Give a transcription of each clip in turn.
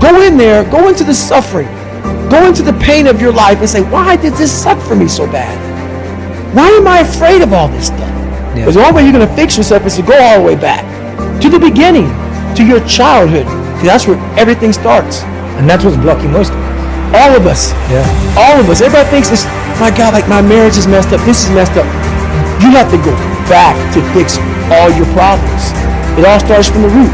Go in there, go into the suffering, go into the pain of your life and say, why did this suck for me so bad? Why am I afraid of all this stuff? Because the only way you're going to fix yourself is to go all the way back to the beginning, to your childhood. That's where everything starts. And that's what's blocking most of us. All of us. Yeah. All of us. Everybody thinks this, my God, like my marriage is messed up. This is messed up. You have to go back to fix all your problems. It all starts from the root.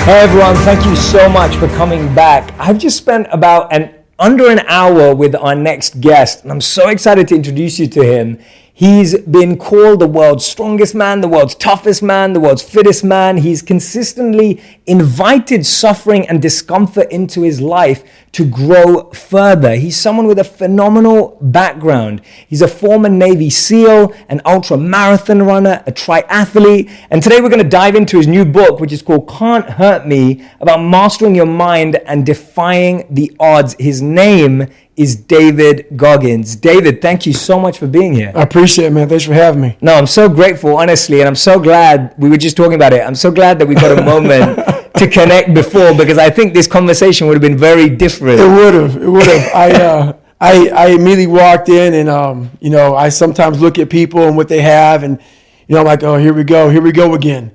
Hey everyone, thank you so much for coming back. I've just spent about under an hour with our next guest, and I'm so excited to introduce you to him. He's been called the world's strongest man, the world's toughest man, the world's fittest man. He's consistently invited suffering and discomfort into his life to grow further. He's someone with a phenomenal background. He's a former Navy SEAL, an ultra marathon runner, a triathlete. And today we're going to dive into his new book, which is called Can't Hurt Me, about mastering your mind and defying the odds. His name is David Goggins. David, thank you so much for being here. I appreciate it, man. Thanks for having me. No, I'm so grateful, honestly, and I'm so glad, we were just talking about it, I'm so glad that we got a moment to connect before, because I think this conversation would have been very different. It would have. I immediately walked in and, I sometimes look at people and what they have and, I'm like, oh, here we go again.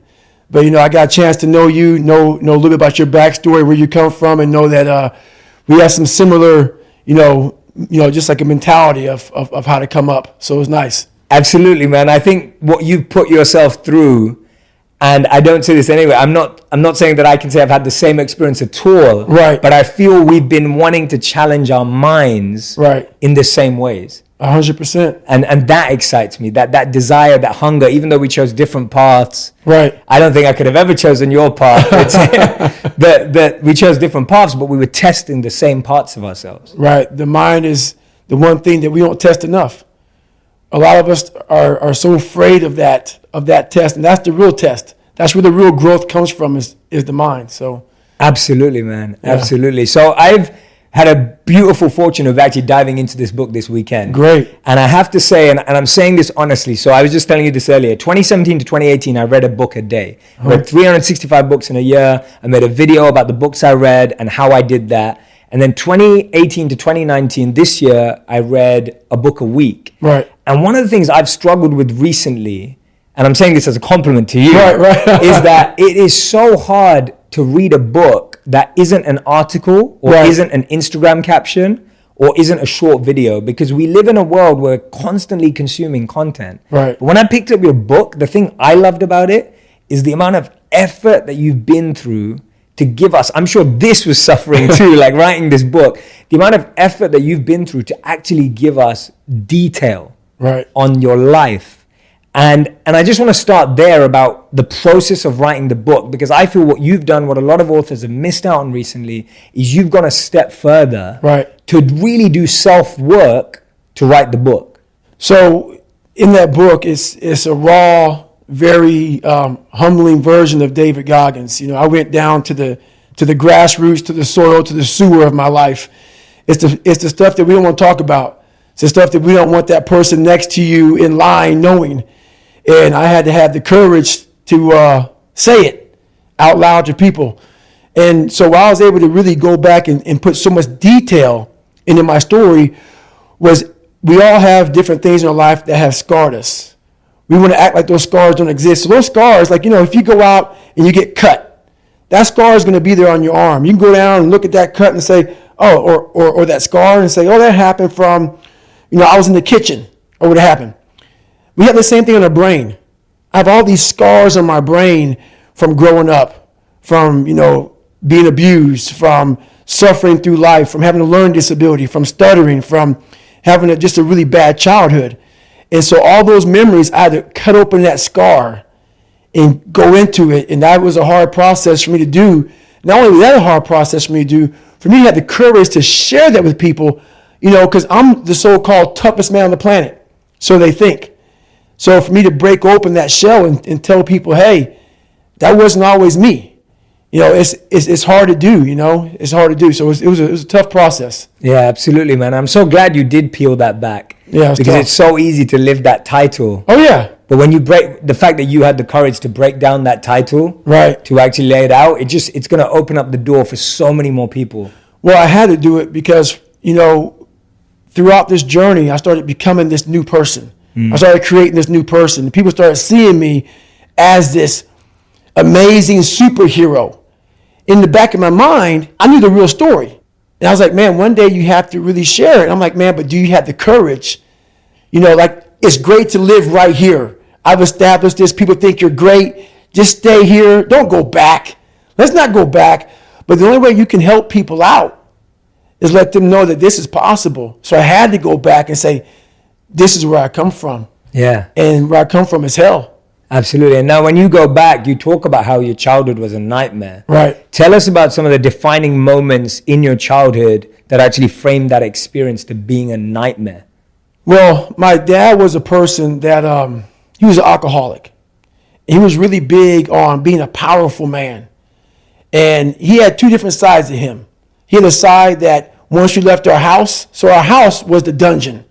But, I got a chance to know you, know a little bit about your backstory, where you come from, and know that we have some similar, just like a mentality of how to come up. So it was nice. Absolutely, man. I think what you've put yourself through, and I don't say this anyway, I'm not saying that I can say I've had the same experience at all. Right. But I feel we've been wanting to challenge our minds in the same ways. 100%. And that excites me, that desire, that hunger, even though we chose different paths. Right. I don't think I could have ever chosen your path. That we chose different paths, but we were testing the same parts of ourselves. Right. The mind is the one thing that we don't test enough. A lot of us are so afraid of that test, and that's the real test. That's where the real growth comes from, is the mind. So absolutely, man. Yeah. Absolutely. So I've had a beautiful fortune of actually diving into this book this weekend. Great. And I have to say, and I'm saying this honestly, so I was just telling you this earlier, 2017 to 2018, I read a book a day. I read 365 books in a year. I made a video about the books I read and how I did that. And then 2018 to 2019, this year, I read a book a week. Right. And one of the things I've struggled with recently, and I'm saying this as a compliment to you, right. is that it is so hard to read a book that isn't an article or isn't an Instagram caption or isn't a short video, because we live in a world where we're constantly consuming content. Right. But when I picked up your book, the thing I loved about it is the amount of effort that you've been through to give us, I'm sure this was suffering too, like writing this book, the amount of effort that you've been through to actually give us detail on your life. And I just want to start there about the process of writing the book, because I feel what you've done, what a lot of authors have missed out on recently, is you've gone a step further to really do self-work to write the book. So in that book, it's a raw, very humbling version of David Goggins. I went down to the grassroots, to the soil, to the sewer of my life. It's the stuff that we don't want to talk about. It's the stuff that we don't want that person next to you in line knowing. And I had to have the courage to say it out loud to people. And so I was able to really go back and put so much detail into my story. Was we all have different things in our life that have scarred us. We want to act like those scars don't exist. So those scars, like, if you go out and you get cut, that scar is going to be there on your arm. You can go down and look at that cut and say, oh, or that scar and say, oh, that happened from, I was in the kitchen, or what happened. We have the same thing in our brain. I have all these scars on my brain from growing up, from, being abused, from suffering through life, from having a learning disability, from stuttering, from having just a really bad childhood. And so all those memories, I had to cut open that scar and go into it. And that was a hard process for me to do. Not only was that a hard process for me to do, for me to have the courage to share that with people, because I'm the so-called toughest man on the planet. So they think. So for me to break open that shell and tell people, hey, that wasn't always me. It's hard to do, It's hard to do. So it was a tough process. Yeah, absolutely, man. I'm so glad you did peel that back. Yeah, because it's so easy to live that title. Oh, yeah. But when you break, the fact that you had the courage to break down that title, Right. to actually lay it out, it's going to open up the door for so many more people. Well, I had to do it because, throughout this journey, I started becoming this new person. I started creating this new person. And people started seeing me as this amazing superhero. In the back of my mind, I knew the real story. And I was like, man, one day you have to really share it. I'm like, man, but do you have the courage? It's great to live right here. I've established this. People think you're great. Just stay here. Don't go back. Let's not go back. But the only way you can help people out is let them know that this is possible. So I had to go back and say, this is where I come from. Yeah. And where I come from is hell. Absolutely. And now when you go back, you talk about how your childhood was a nightmare. Right. Tell us about some of the defining moments in your childhood that actually framed that experience to being a nightmare. Well, my dad was a person that, he was an alcoholic. He was really big on being a powerful man. And he had two different sides to him. He had a side that once you left our house, so our house was the dungeon.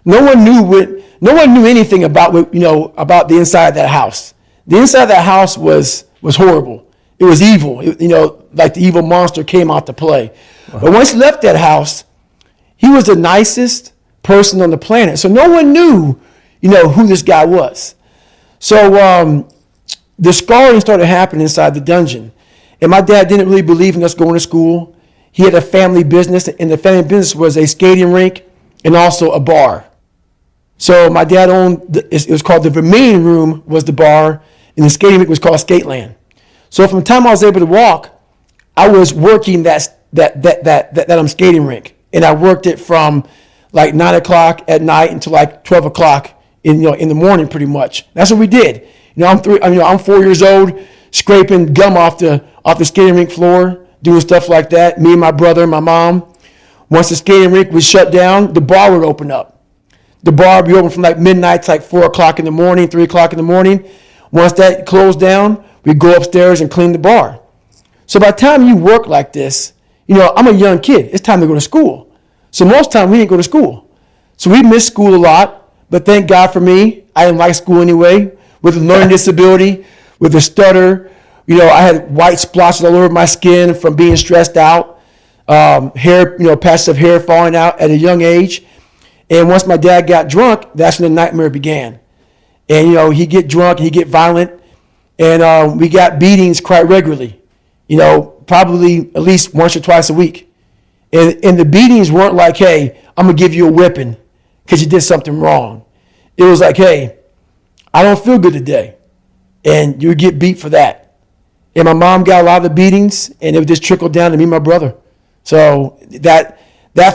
No one knew anything about the inside of that house. The inside of that house was horrible. It was evil. Like the evil monster came out to play. Wow. But once he left that house, he was the nicest person on the planet. So no one knew, who this guy was. So the scarring started happening inside the dungeon. And my dad didn't really believe in us going to school. He had a family business, and the family business was a skating rink and also a bar. So my dad owned, it was called the Vermilion Room was the bar, and the skating rink was called Skateland. So from the time I was able to walk, I was working that skating rink. And I worked it from like 9 o'clock at night until like 12 o'clock in the morning pretty much. That's what we did. I'm 4 years old, scraping gum off the skating rink floor, doing stuff like that. Me and my brother and my mom. Once the skating rink was shut down, the bar would open up. The bar would be open from like midnight to like 4 o'clock in the morning, 3 o'clock in the morning. Once that closed down, we'd go upstairs and clean the bar. So by the time you work like this, I'm a young kid. It's time to go to school. So most time we didn't go to school. So we missed school a lot, but thank God for me. I didn't like school anyway. With a learning disability, with a stutter, I had white splotches all over my skin from being stressed out, hair, patches of hair falling out at a young age. And once my dad got drunk, that's when the nightmare began. And, he'd get drunk and he'd get violent. And we got beatings quite regularly, probably at least once or twice a week. And the beatings weren't like, hey, I'm going to give you a whipping because you did something wrong. It was like, hey, I don't feel good today. And you would get beat for that. And my mom got a lot of the beatings, and it would just trickle down to me and my brother. So that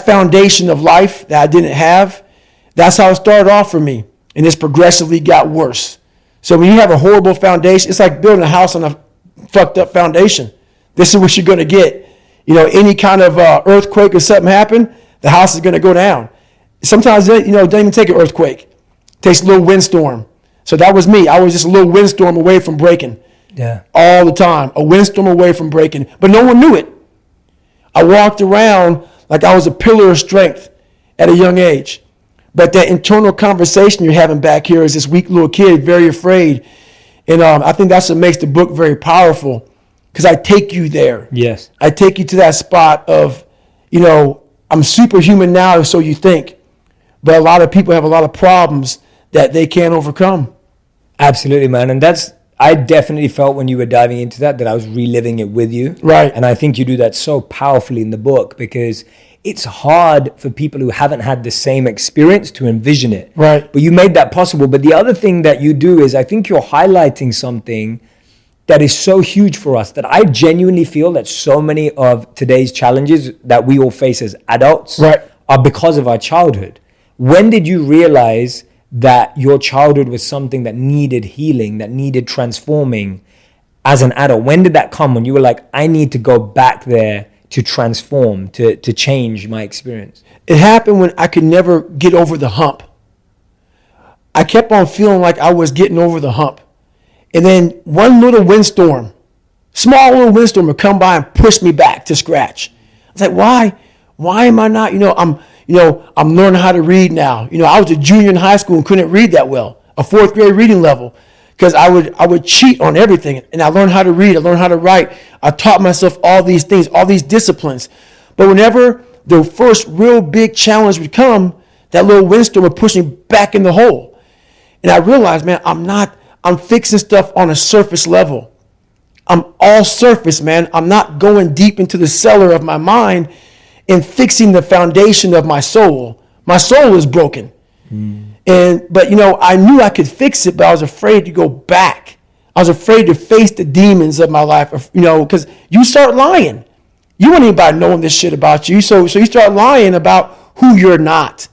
foundation of life that I didn't have, that's how it started off for me. And it's progressively got worse. So when you have a horrible foundation, it's like building a house on a fucked up foundation. This is what you're going to get. Any kind of earthquake or something happen, the house is going to go down. Sometimes, it doesn't even take an earthquake. It takes a little windstorm. So that was me. I was just a little windstorm away from breaking. Yeah. All the time. A windstorm away from breaking. But no one knew it. I walked around like I was a pillar of strength at a young age. But that internal conversation you're having back here is this weak little kid, very afraid. And I think that's what makes the book very powerful, because I take you there. Yes. I take you to that spot of, I'm superhuman now, so you think. But a lot of people have a lot of problems that they can't overcome. Absolutely, man. And I definitely felt when you were diving into that I was reliving it with you. Right. And I think you do that so powerfully in the book, because it's hard for people who haven't had the same experience to envision it. Right. But you made that possible. But the other thing that you do is I think you're highlighting something that is so huge for us, that I genuinely feel that so many of today's challenges that we all face as adults are because of our childhood. When did you realize that your childhood was something that needed healing, that needed transforming as an adult? When did that come, when you were like, I need to go back there to transform, to change my experience? It happened when I could never get over the hump. I kept on feeling like I was getting over the hump. And then one little windstorm, small little windstorm would come by and push me back to scratch. I was like, why? Why am I not, I'm learning how to read now. I was a junior in high school and couldn't read that well. a fourth grade reading level, because I would cheat on everything. And I learned how to read. I learned how to write. I taught myself all these things, all these disciplines. But whenever the first real big challenge would come, that little windstorm would push me back in the hole. And I realized, man, I'm fixing stuff on a surface level. I'm all surface, man. I'm not going deep into the cellar of my mind and fixing the foundation of my soul. My soul is broken. But I knew I could fix it, but I was afraid to go back. I was afraid to face the demons of my life, because you start lying. You want anybody knowing this shit about you. So you start lying about who you're not,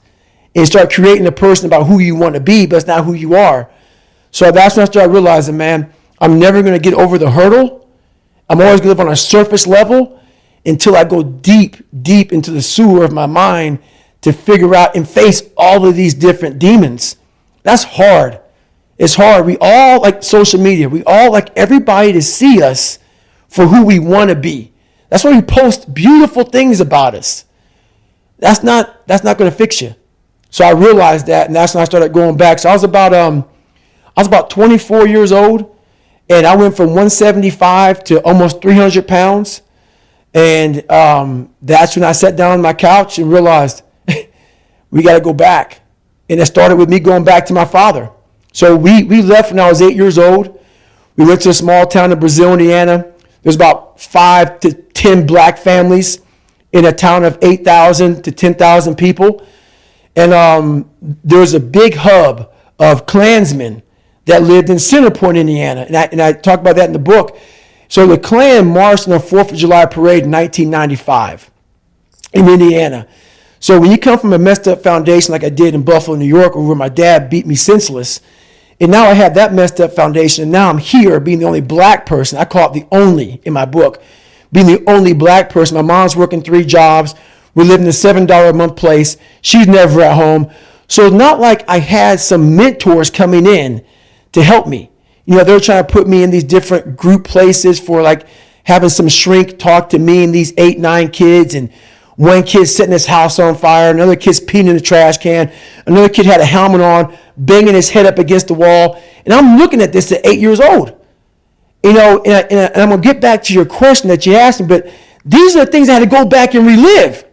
and start creating a person about who you want to be, but it's not who you are. So that's when I started realizing, man, I'm never going to get over the hurdle. I'm always going to live on a surface level until I go deep, deep into the sewer of my mind to figure out and face all of these different demons. That's hard. It's hard. We all like social media. We all like everybody to see us for who we want to be. That's why we post beautiful things about us. That's not going to fix you. So I realized that, and that's when I started going back. So I was about 24 years old, and I went from 175 to almost 300 pounds. And that's when I sat down on my couch and realized we got to go back. And it started with me going back to my father. So we left when I was 8 years old. We went to a small town in Brazil, Indiana. There's about 5 to 10 black families in a town of 8,000 to 10,000 people. And there was a big hub of Klansmen that lived in Center Point, Indiana. And I talk about that in the book. So the Klan marched on the 4th of July parade in 1995 in Indiana. So when you come from a messed up foundation like I did in Buffalo, New York, where my dad beat me senseless, and now I have that messed up foundation, and now I'm here being the only black person. I call it the only in my book, being the only black person. My mom's working 3 jobs. We live in a $7 a month place. She's never at home. So it's not like I had some mentors coming in to help me. They're trying to put me in these different group places for like having some shrink talk to me and these 8, 9 kids, and one kid setting his house on fire, another kid's peeing in the trash can, another kid had a helmet on, banging his head up against the wall. And I'm looking at this at 8 years old. And I'm going to get back to your question that you asked me, but these are the things I had to go back and relive.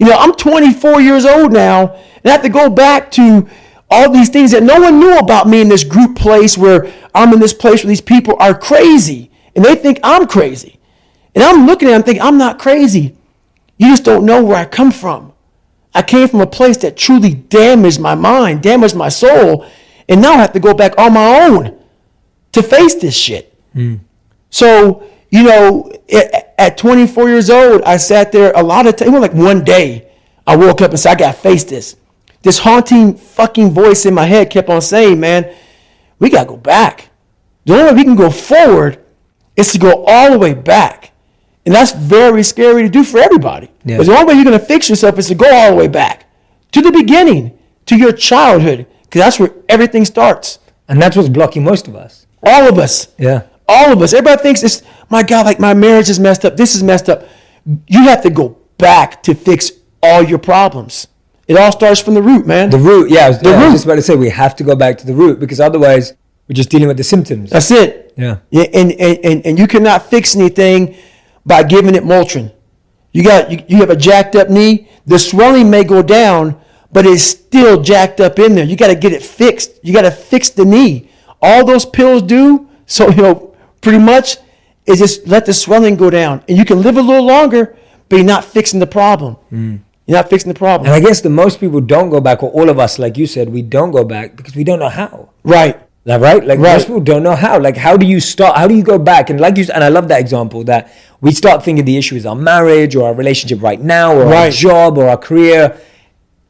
I'm 24 years old now, and I have to go back to all these things that no one knew about me in this group place where I'm in this place where these people are crazy, and they think I'm crazy. And I'm looking at them thinking, I'm not crazy. You just don't know where I come from. I came from a place that truly damaged my mind, damaged my soul, and now I have to go back on my own to face this shit. So, at 24 years old, I sat there a lot of times, like one day, I woke up and said, I got to face this. This haunting fucking voice in my head kept on saying, man, we got to go back. The only way we can go forward is to go all the way back. And that's very scary to do for everybody. Yeah. Because the only way you're going to fix yourself is to go all the way back to the beginning, to your childhood, because that's where everything starts. And that's what's blocking most of us. All of us. Yeah. All of us. Everybody thinks it's, my God, like my marriage is messed up. This is messed up. You have to go back to fix all your problems. It all starts from the root, man. The root, yeah. I was just about to say, we have to go back to the root, because otherwise we're just dealing with the symptoms. That's it. Yeah. And you cannot fix anything by giving it Motrin. You have a jacked up knee. The swelling may go down, but it's still jacked up in there. You got to get it fixed. You got to fix the knee. All those pills do, so pretty much, is just let the swelling go down, and you can live a little longer, but you're not fixing the problem. You're not fixing the problem. And I guess the most people don't go back, or all of us, like you said, we don't go back because we don't know how. Right. Right? Like most people don't know how. Like, how do you start? How do you go back? And like you said, and I love that example, that we start thinking the issue is our marriage or our relationship right now or our job or our career.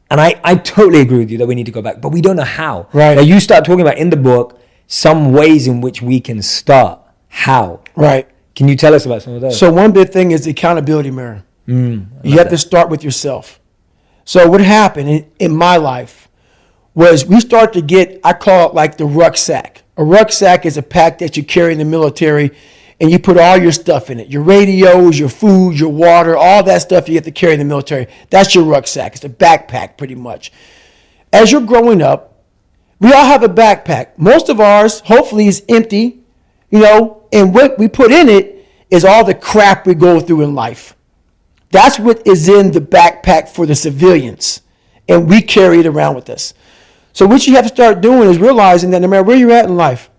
And I totally agree with you that we need to go back, but we don't know how. Right. Now, you start talking about in the book some ways in which we can start. How? Right. Can you tell us about some of those? So one big thing is the accountability mirror. You have to start with yourself. So what happened in my life was we start to get, I call it like the rucksack. A rucksack is a pack that you carry in the military, and you put all your stuff in it. Your radios, your food, your water, all that stuff you have to carry in the military. That's your rucksack. It's a backpack pretty much. As you're growing up, We all have a backpack. Most of ours, hopefully, is empty, and what we put in it is all the crap we go through in life. That's what is in the backpack for the civilians, and we carry it around with us. So what you have to start doing is realizing that no matter where you're at in life,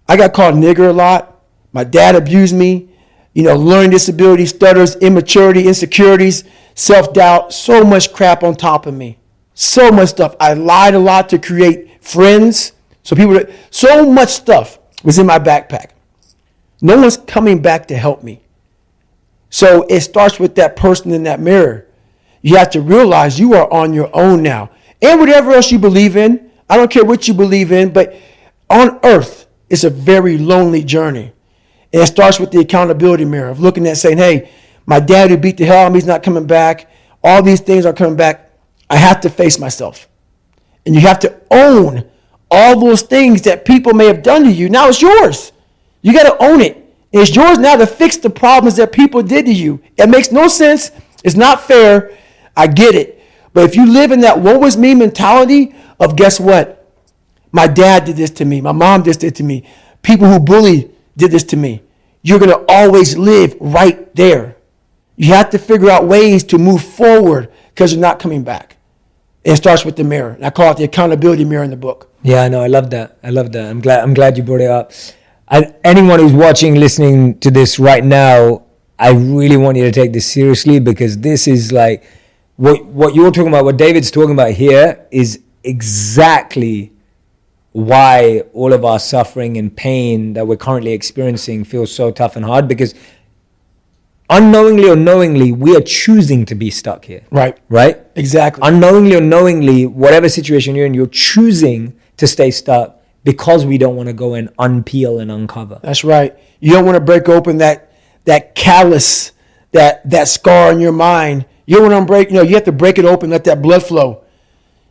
I got called nigger a lot. My dad abused me, learning disability, stutters, immaturity, insecurities, self-doubt, so much crap on top of me. So much stuff. I lied a lot to create friends. So much stuff was in my backpack. No one's coming back to help me. So it starts with that person in that mirror. You have to realize you are on your own now. And whatever else you believe in, I don't care what you believe in, but on earth, it's a very lonely journey. And it starts with the accountability mirror of looking at saying, hey, my dad who beat the hell out of me is not coming back. All these things are coming back. I have to face myself. And you have to own all those things that people may have done to you. Now it's yours. You got to own it. And it's yours now to fix the problems that people did to you. It makes no sense. It's not fair. I get it. But if you live in that woe is me mentality of guess what? My dad did this to me. My mom did this to me. People who bullied did this to me. You're going to always live right there. You have to figure out ways to move forward because you're not coming back. It starts with the mirror. And I call it the accountability mirror in the book. Yeah, I know. I love that. I'm glad you brought it up. Anyone who's watching, listening to this right now, I really want you to take this seriously because this is like what you're talking about, what David's talking about here is exactly why all of our suffering and pain that we're currently experiencing feels so tough and hard because unknowingly or knowingly, we are choosing to be stuck here. Right? Exactly. Unknowingly or knowingly, whatever situation you're in, you're choosing to stay stuck because we don't want to go and unpeel and uncover. That's right. You don't want to break open that callus, that scar in your mind. You don't want to break, you have to break it open, let that blood flow.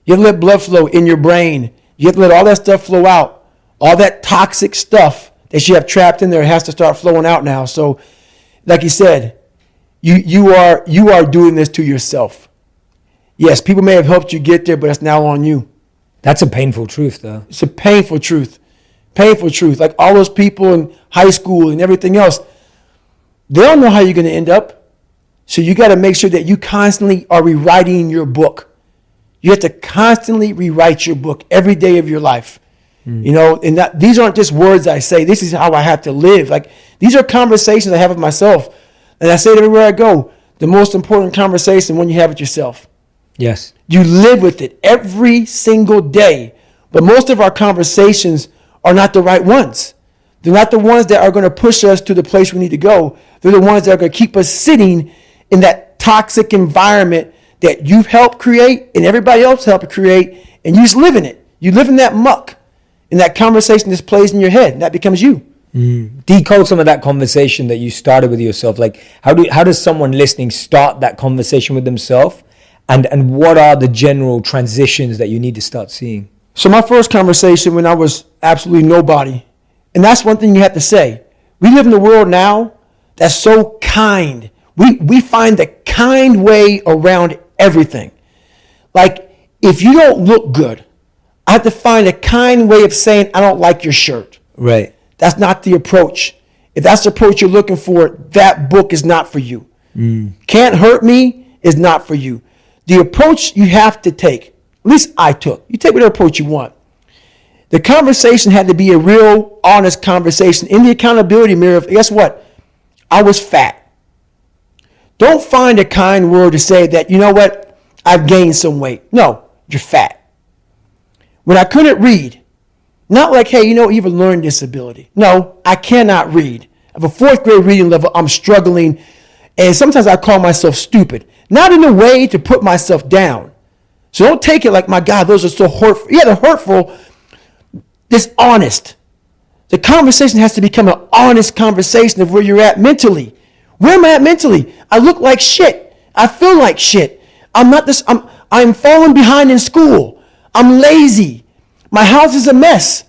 You have to let blood flow in your brain. You have to let all that stuff flow out. All that toxic stuff that you have trapped in there has to start flowing out now. So, like you said, you are doing this to yourself. Yes, people may have helped you get there, but it's now on you. That's a painful truth, though. It's a painful truth. Painful truth. Like all those people in high school and everything else, they don't know how you're going to end up. So you got to make sure that you constantly are rewriting your book. You have to constantly rewrite your book every day of your life. And these aren't just words I say. This is how I have to live. Like these are conversations I have with myself. And I say it everywhere I go. The most important conversation when you have it yourself. Yes. You live with it every single day. But most of our conversations are not the right ones. They're not the ones that are going to push us to the place we need to go. They're the ones that are going to keep us sitting in that toxic environment that you've helped create and everybody else helped create, and you just live in it. You live in that muck, and that conversation just plays in your head, and that becomes you. Decode some of that conversation that you started with yourself. Like, how does someone listening start that conversation with themselves, and what are the general transitions that you need to start seeing? So my first conversation when I was absolutely nobody, and that's one thing you have to say. We live in a world now that's so kind. We find the kind way around everything. Like, if you don't look good, I have to find a kind way of saying, I don't like your shirt. Right. That's not the approach. If that's the approach you're looking for, that book is not for you. Can't Hurt Me is not for you. The approach you have to take, at least I took, you take whatever approach you want. The conversation had to be a real, honest conversation in the accountability mirror of, guess what? I was fat. Don't find a kind word to say that, you know what, I've gained some weight. No, you're fat. When I couldn't read, not like, hey, you have a learning disability. No, I cannot read. I have a 4th grade reading level. I'm struggling. And sometimes I call myself stupid. Not in a way to put myself down. So don't take it like, my God, those are so hurtful. Yeah, they're hurtful. It's honest. The conversation has to become an honest conversation of where you're at mentally. Where am I at mentally? I look like shit. I feel like shit. I'm falling behind in school. I'm lazy. My house is a mess.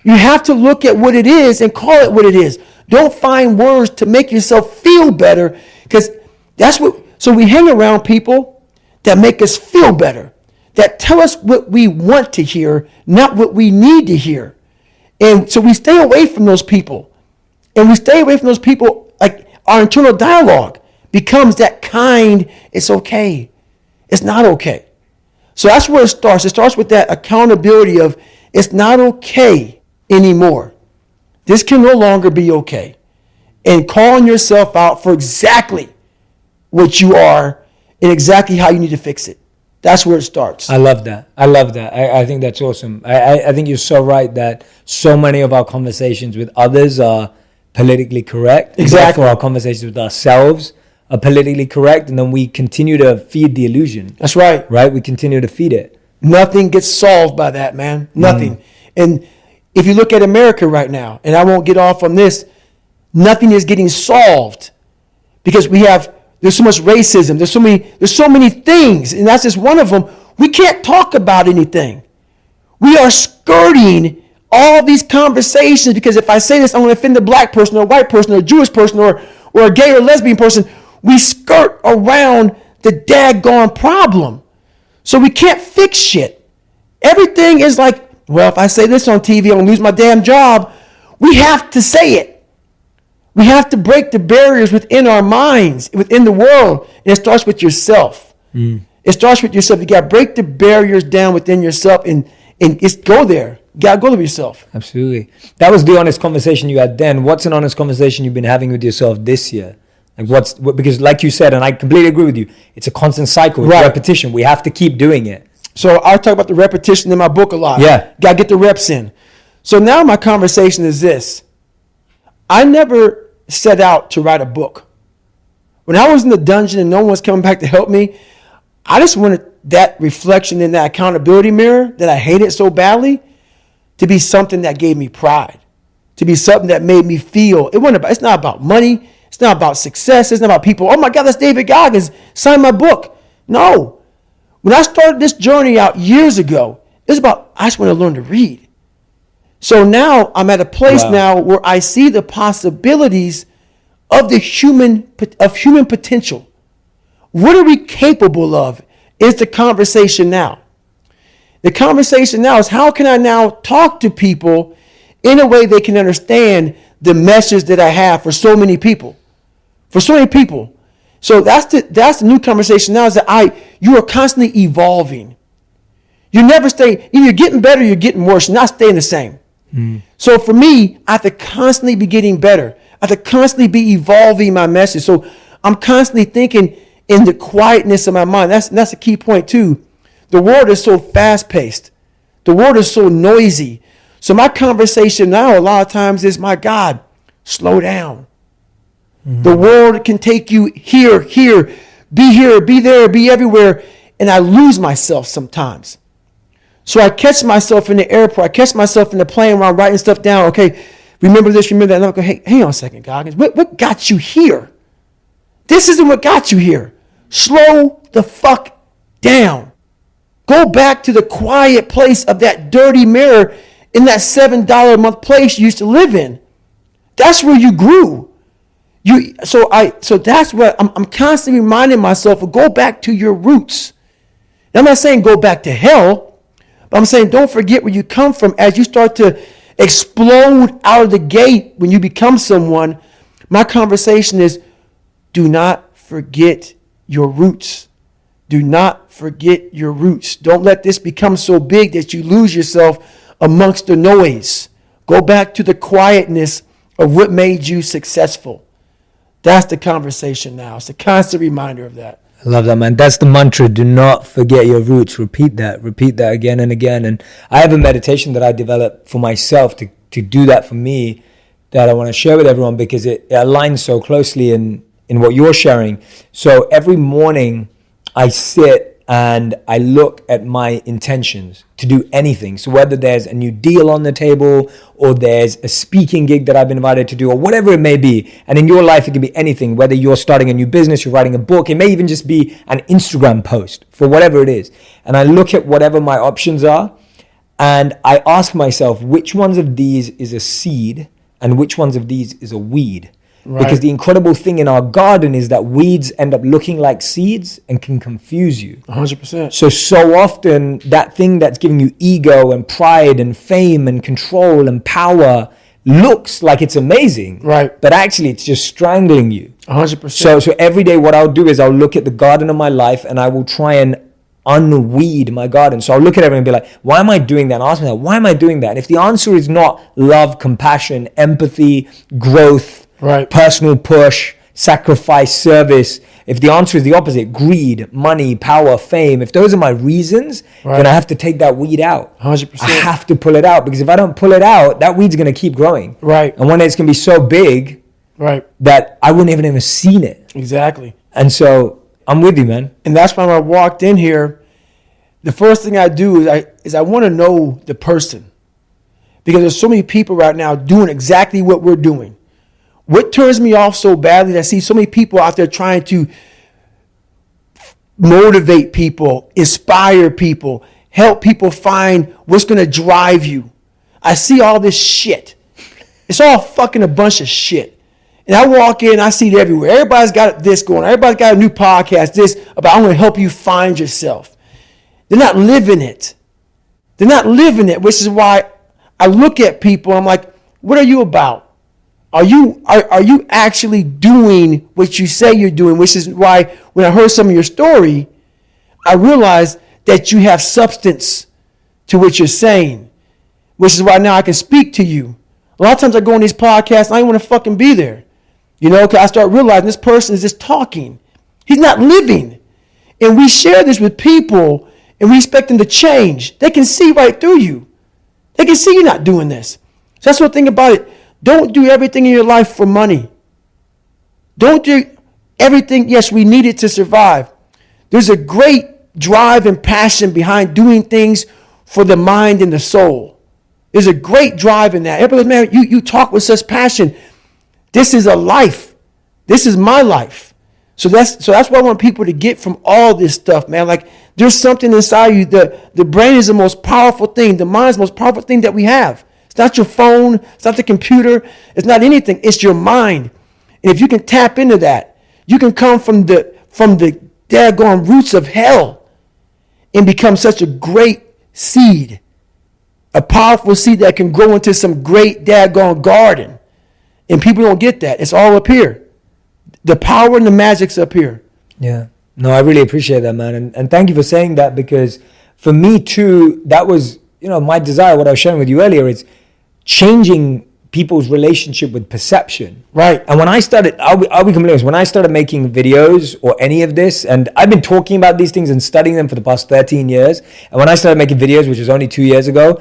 You have to look at what it is and call it what it is. Don't find words to make yourself feel better, because so we hang around people that make us feel better. that tell us what we want to hear, not what we need to hear. And so we stay away from those people. And we stay away from those people, like our internal dialogue becomes that kind, it's okay. It's not okay. So that's where it starts. It starts with that accountability of it's not okay anymore. This can no longer be okay. And calling yourself out for exactly what you are and exactly how you need to fix it. That's where it starts. I love that. I think that's awesome. I think you're so right that so many of our conversations with others are politically correct. Exactly. Therefore, our conversations with ourselves are politically correct, and then we continue to feed the illusion. That's right. Right? We continue to feed it. Nothing gets solved by that, man. Nothing. And if you look at America right now, and I won't get off on this, nothing is getting solved because there's so much racism. There's so many things, and that's just one of them. We can't talk about anything. We are skirting all these conversations because if I say this, I'm going to offend a black person or a white person or a Jewish person or a gay or lesbian person. We skirt around the daggone problem. So we can't fix shit. Everything is like, well, if I say this on TV, I'm going to lose my damn job. We have to say it. We have to break the barriers within our minds, within the world. And it starts with yourself. It starts with yourself. You got to break the barriers down within yourself and just go there. You got to go to yourself. Absolutely. That was the honest conversation you had then. What's an honest conversation you've been having with yourself this year? Like because like you said, and I completely agree with you, it's a constant cycle, it's repetition. We have to keep doing it. So I talk about the repetition in my book a lot. Yeah. Got to get the reps in. So now my conversation is this. I never set out to write a book. When I was in the dungeon and no one was coming back to help me, I just wanted that reflection in that accountability mirror that I hated so badly to be something that gave me pride, to be something that made me feel. It's not about money. It's not about success. It's not about people. Oh my God, that's David Goggins. Sign my book. No. When I started this journey out years ago, it was about I just want to learn to read. So now I'm at a place now where I see the possibilities of human potential. What are we capable of is the conversation now. The conversation now is how can I now talk to people in a way they can understand the message that I have for so many people. For so many people. So that's the new conversation now is that you are constantly evolving. You never stay, either you're getting better or you're getting worse. You're not staying the same. So for me, I have to constantly be getting better. I have to constantly be evolving my message. So I'm constantly thinking in the quietness of my mind. That's a key point too. The world is so fast-paced. The world is so noisy. So my conversation now a lot of times is, my God, slow down. The world can take you here, be there, be everywhere. And I lose myself sometimes. So I catch myself in the airport. I catch myself in the plane where I'm writing stuff down. Okay, remember this, remember that. And I go, hey, hang on a second, Goggins. What got you here? This isn't what got you here. Slow the fuck down. Go back to the quiet place of that dirty mirror in that $7 a month place you used to live in. That's where you grew. So that's what I'm constantly reminding myself of. Go back to your roots. Now, I'm not saying go back to hell, but I'm saying don't forget where you come from. As you start to explode out of the gate when you become someone, my conversation is do not forget your roots. Do not forget your roots. Don't let this become so big that you lose yourself amongst the noise. Go back to the quietness of what made you successful. That's the conversation now. It's a constant reminder of that. I love that, man. That's the mantra. Do not forget your roots. Repeat that again and again. And I have a meditation that I developed for myself to do that for me that I want to share with everyone because it aligns so closely in what you're sharing. So every morning I sit and I look at my intentions to do anything. So whether there's a new deal on the table or there's a speaking gig that I've been invited to do or whatever it may be. And in your life, it can be anything, whether you're starting a new business, you're writing a book, it may even just be an Instagram post for whatever it is. And I look at whatever my options are and I ask myself, which ones of these is a seed and which ones of these is a weed? Because the incredible thing in our garden is that weeds end up looking like seeds and can confuse you. 100%. So often that thing that's giving you ego and pride and fame and control and power looks like it's amazing. Right. But actually it's just strangling you. 100%. So every day what I'll do is I'll look at the garden of my life and I will try and unweed my garden. So I'll look at everything and be like, why am I doing that? And ask myself, why am I doing that? And if the answer is not love, compassion, empathy, growth, personal push, sacrifice, service, if the answer is the opposite, greed, money, power, fame, if those are my reasons, then I have to take that weed out. 100%. I have to pull it out, because if I don't pull it out, that weed's going to keep growing. Right. And one day it's going to be so big that I wouldn't even have seen it. Exactly. And so I'm with you, man. And that's why when I walked in here, the first thing I do is I want to know the person, because there's so many people right now doing exactly what we're doing. What turns me off so badly is I see so many people out there trying to motivate people, inspire people, help people find what's going to drive you. I see all this shit. It's all fucking a bunch of shit. And I walk in, I see it everywhere. Everybody's got this going on. Everybody's got a new podcast, this about I'm going to help you find yourself. They're not living it. They're not living it, which is why I look at people, I'm like, what are you about? Are you actually doing what you say you're doing? Which is why when I heard some of your story, I realized that you have substance to what you're saying, which is why now I can speak to you. A lot of times I go on these podcasts and I don't want to fucking be there. You know, because I start realizing this person is just talking. He's not living. And we share this with people and we expect them to change. They can see right through you. They can see you're not doing this. So that's one thing about it. Don't do everything in your life for money. Don't do everything. Yes, we need it to survive. There's a great drive and passion behind doing things for the mind and the soul. There's a great drive in that. Everybody, man, you talk with such passion. This is a life. This is my life. So that's what I want people to get from all this stuff, man. Like there's something inside you. The brain is the most powerful thing. The mind is the most powerful thing that we have. It's not your phone. It's not the computer. It's not anything. It's your mind. And if you can tap into that, you can come from the daggone roots of hell and become such a great seed. A powerful seed that can grow into some great daggone garden. And people don't get that. It's all up here. The power and the magic's up here. Yeah. No, I really appreciate that, man. And thank you for saying that, because for me too, that was, my desire, what I was sharing with you earlier, is changing people's relationship with perception. Right. And when I started, I'll be completely honest, when I started making videos or any of this, and I've been talking about these things and studying them for the past 13 years. And when I started making videos, which was only 2 years ago,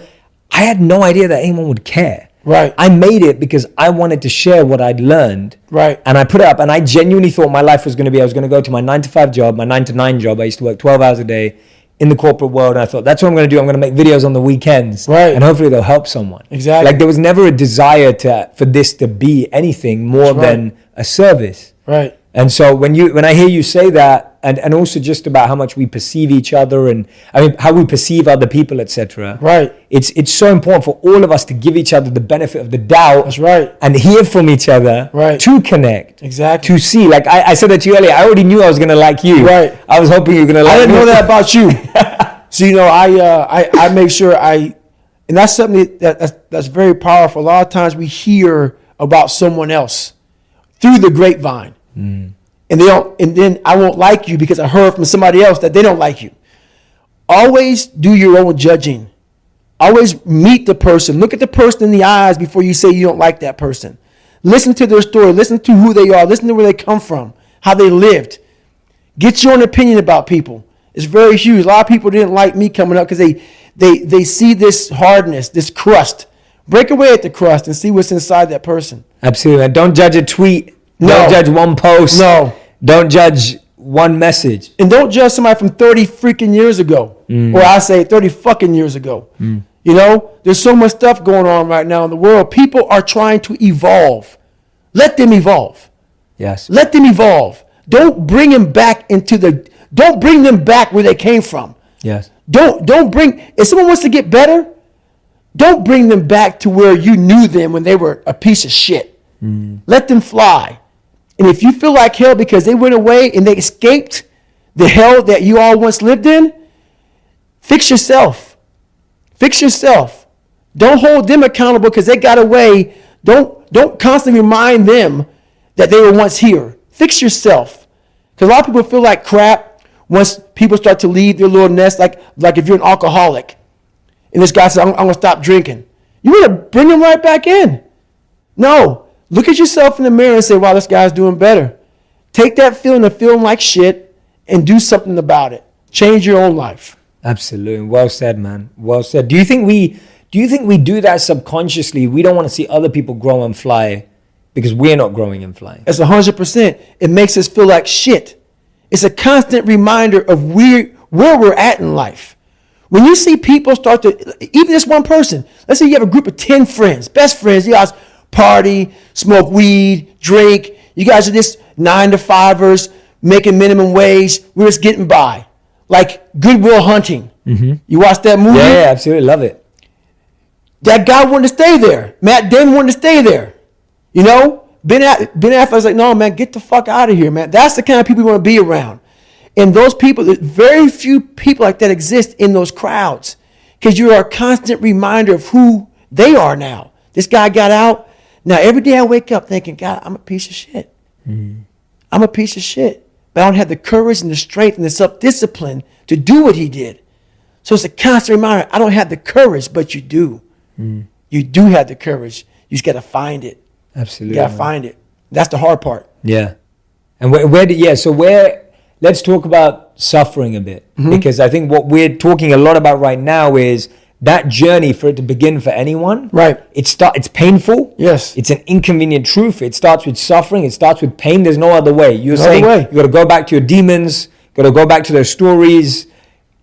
I had no idea that anyone would care. Right. I made it because I wanted to share what I'd learned. Right. And I put it up, and I genuinely thought my life was going to be, I was going to go to my 9-to-5 job, my 9-to-9 job. I used to work 12 hours a day in the corporate world. And I thought, that's what I'm going to do. I'm going to make videos on the weekends. Right. And hopefully they'll help someone. Exactly. Like there was never a desire for this to be anything more than a service. Right. And so when I hear you say that, and also just about how much we perceive each other, and how we perceive other people, etc. Right. It's so important for all of us to give each other the benefit of the doubt. That's right. And hear from each other. Right. To connect. Exactly. To see. Like I said that to you earlier. I already knew I was gonna like you. Right. I was hoping you were gonna like me. I didn't know that about you. So I make sure and that's something that's very powerful. A lot of times we hear about someone else through the grapevine. And then I won't like you because I heard from somebody else that they don't like you. Always do your own judging. Always meet the person. Look at the person in the eyes before you say you don't like that person. Listen to their story. Listen to who they are. Listen to where they come from, how they lived. Get your own opinion about people. It's very huge. A lot of people didn't like me coming up because they see this hardness, this crust. Break away at the crust and see what's inside that person. Absolutely. And don't judge a tweet. No. Don't judge one post. No. Don't judge one message. And don't judge somebody from 30 freaking years ago. Or I say 30 fucking years ago. There's so much stuff going on right now in the world. People are trying to evolve. Let them evolve. Yes. Let them evolve. Don't bring them back don't bring them back where they came from. Yes. If someone wants to get better, don't bring them back to where you knew them when they were a piece of shit. Let them fly. And if you feel like hell because they went away and they escaped the hell that you all once lived in, fix yourself. Fix yourself. Don't hold them accountable because they got away. Don't constantly remind them that they were once here. Fix yourself. Because a lot of people feel like crap once people start to leave their little nest, like if you're an alcoholic. And this guy says, I'm going to stop drinking. You want to bring them right back in. No. Look at yourself in the mirror and say, wow, this guy's doing better. Take that feeling of feeling like shit and do something about it. Change your own life. Absolutely. Well said, man. Well said. Do you think we do that subconsciously? We don't want to see other people grow and fly because we're not growing and flying. That's 100%. It makes us feel like shit. It's a constant reminder of where we're at in life. When you see people start to, even this one person, let's say you have a group of 10 friends, best friends, you guys party, smoke weed, drink. You guys are just 9-to-5ers, making minimum wage. We're just getting by. Like Good Will Hunting. Mm-hmm. You watch that movie? Yeah, absolutely. Love it. That guy wanted to stay there. Matt Damon wanted to stay there. You know? Ben Affleck was like, no, man, get the fuck out of here, man. That's the kind of people we want to be around. And those people, very few people like that exist in those crowds because you are a constant reminder of who they are now. This guy got out. Now, every day I wake up thinking, God, I'm a piece of shit. Mm-hmm. I'm a piece of shit. But I don't have the courage and the strength and the self-discipline to do what he did. So it's a constant reminder. I don't have the courage, but you do. Mm. You do have the courage. You just got to find it. Absolutely. You got to find it. That's the hard part. Yeah. And let's talk about suffering a bit. Mm-hmm. Because I think what we're talking a lot about right now is that journey for it to begin for anyone. Right. It's painful. Yes. It's an inconvenient truth. It starts with suffering. It starts with pain. There's no other way. You're saying you got to go back to your demons. Got to go back to their stories.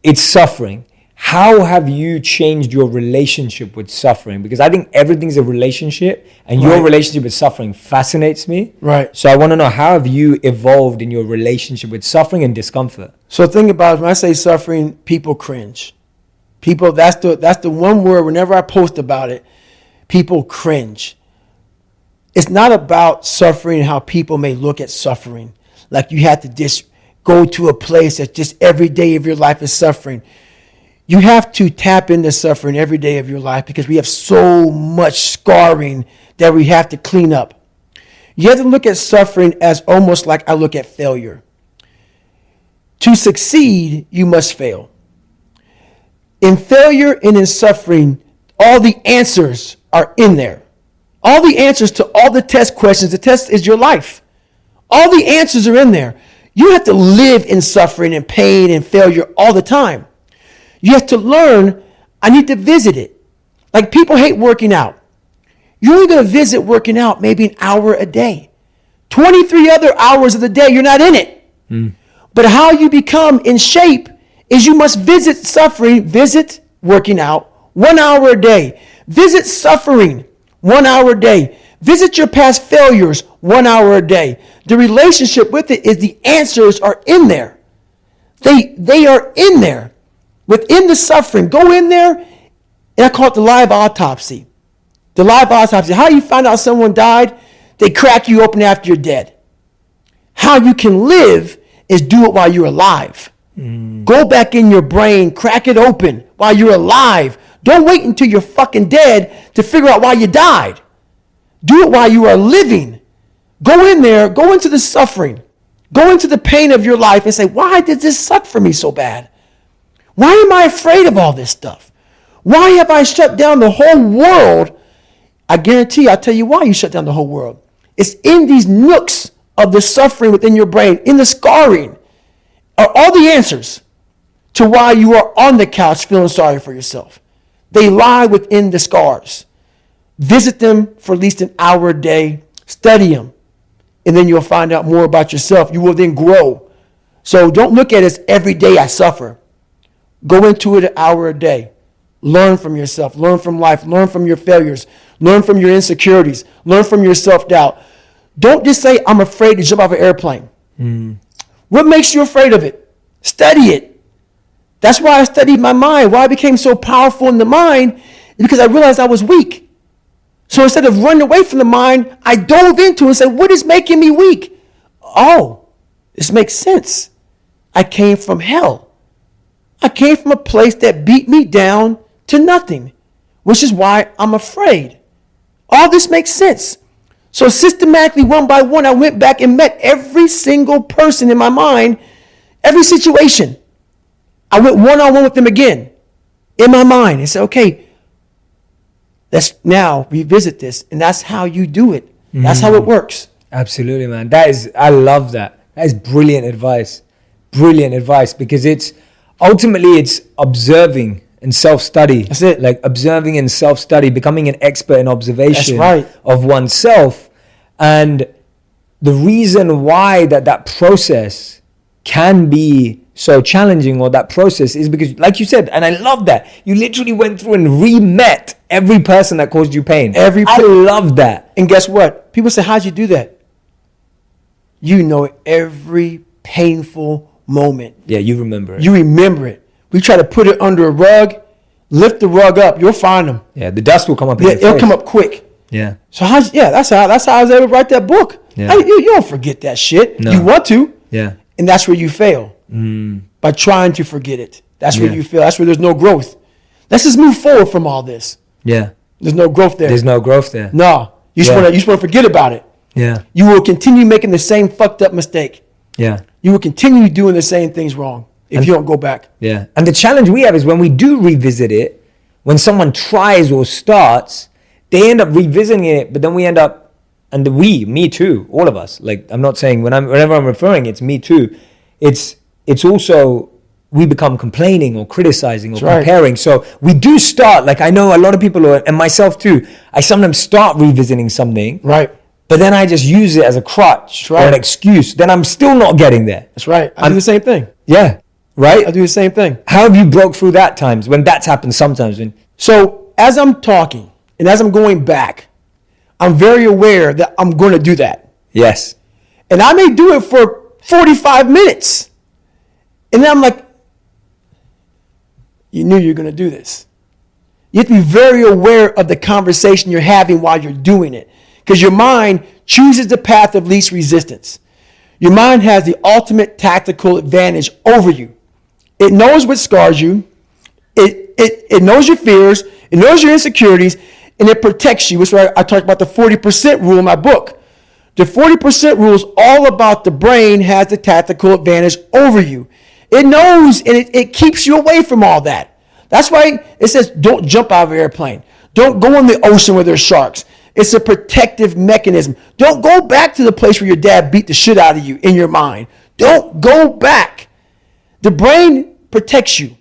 It's suffering. How have you changed your relationship with suffering? Because I think everything's a relationship, and your relationship with suffering fascinates me. Right. So I want to know, how have you evolved in your relationship with suffering and discomfort? So think about it. When I say suffering, people cringe. People, that's the one word, whenever I post about it, people cringe. It's not about suffering and how people may look at suffering. Like you have to just go to a place that just every day of your life is suffering. You have to tap into suffering every day of your life because we have so much scarring that we have to clean up. You have to look at suffering as almost like I look at failure. To succeed, you must fail. In failure and in suffering, all the answers are in there. All the answers to all the test questions. The test is your life. All the answers are in there. You have to live in suffering and pain and failure all the time. You have to learn, I need to visit it. Like people hate working out. You're only going to visit working out maybe an hour a day. 23 other hours of the day, you're not in it. Mm. But how you become in shape is you must visit suffering, visit working out 1 hour a day. Visit suffering 1 hour a day. Visit your past failures 1 hour a day. The relationship with it is the answers are in there. They are in there. Within the suffering, go in there, and I call it the live autopsy. The live autopsy. How you find out someone died? They crack you open after you're dead. How you can live is do it while you're alive. Mm. Go back in your brain, crack it open while you're alive. Don't wait until you're fucking dead to figure out why you died. Do it while you are living. Go in there, go into the suffering. Go into the pain of your life and say, why did this suck for me so bad? Why am I afraid of all this stuff? Why have I shut down the whole world? I guarantee you, I'll tell you why you shut down the whole world. It's in these nooks of the suffering within your brain, in the scarring, are all the answers to why you are on the couch feeling sorry for yourself. They lie within the scars. Visit them for at least an hour a day. Study them. And then you'll find out more about yourself. You will then grow. So don't look at it as every day I suffer. Go into it an hour a day. Learn from yourself. Learn from life. Learn from your failures. Learn from your insecurities. Learn from your self-doubt. Don't just say, I'm afraid to jump off an airplane. Mm. What makes you afraid of it? Study it. That's why I studied my mind. Why I became so powerful in the mind is because I realized I was weak. So instead of running away from the mind, I dove into it and said, what is making me weak? Oh, this makes sense. I came from hell. I came from a place that beat me down to nothing, which is why I'm afraid. All this makes sense. So systematically, one by one, I went back and met every single person in my mind, every situation. I went one-on-one with them again in my mind and said, okay, let's now revisit this. And that's how you do it. That's how it works. Absolutely, man. I love that. That is brilliant advice. Brilliant advice, because it's observing and self-study. That's it. Like observing and self-study, becoming an expert in observation That's right. of oneself. And the reason why that process can be so challenging, or that process, is because, like you said, and I love that, you literally went through and re-met every person that caused you pain. I love that. And guess what? People say, how'd you do that? You know every painful moment. Yeah, you remember it. You remember it. We try to put it under a rug, lift the rug up, you'll find them. Yeah, the dust will come up. Yeah, it'll come up quick. Yeah. So that's how I was able to write that book. Yeah. You don't forget that shit. No. You want to. Yeah. And that's where you fail. By trying to forget it. That's where you fail. That's where there's no growth. Let's just move forward from all this. Yeah. There's no growth there. There's no growth there. No. You just want to forget about it. Yeah. You will continue making the same fucked up mistake. Yeah. You will continue doing the same things wrong if you don't go back. Yeah. And the challenge we have is when we do revisit it, when someone tries or starts, they end up revisiting it, but then we end up, and me too, all of us, like I'm not saying whenever I'm referring, it's me too. It's also, we become complaining or criticizing or comparing. Right. So we do start, like I know a lot of people, and myself too, I sometimes start revisiting something. Right. But then I just use it as a crutch or an excuse. Then I'm still not getting there. That's right. I do the same thing. Yeah. Right? I do the same thing. How have you broke through that times when that's happened sometimes? So as I'm talking and as I'm going back, I'm very aware that I'm going to do that. Yes. And I may do it for 45 minutes. And then I'm like, you knew you were going to do this. You have to be very aware of the conversation you're having while you're doing it. Because your mind chooses the path of least resistance. Your mind has the ultimate tactical advantage over you. It knows what scars you. It knows your fears. It knows your insecurities. And it protects you. Which is why I talked about the 40% rule in my book. The 40% rule is all about the brain has the tactical advantage over you. It knows and it keeps you away from all that. That's why it says don't jump out of an airplane. Don't go in the ocean where there's sharks. It's a protective mechanism. Don't go back to the place where your dad beat the shit out of you in your mind. Don't go back. The brain protects you,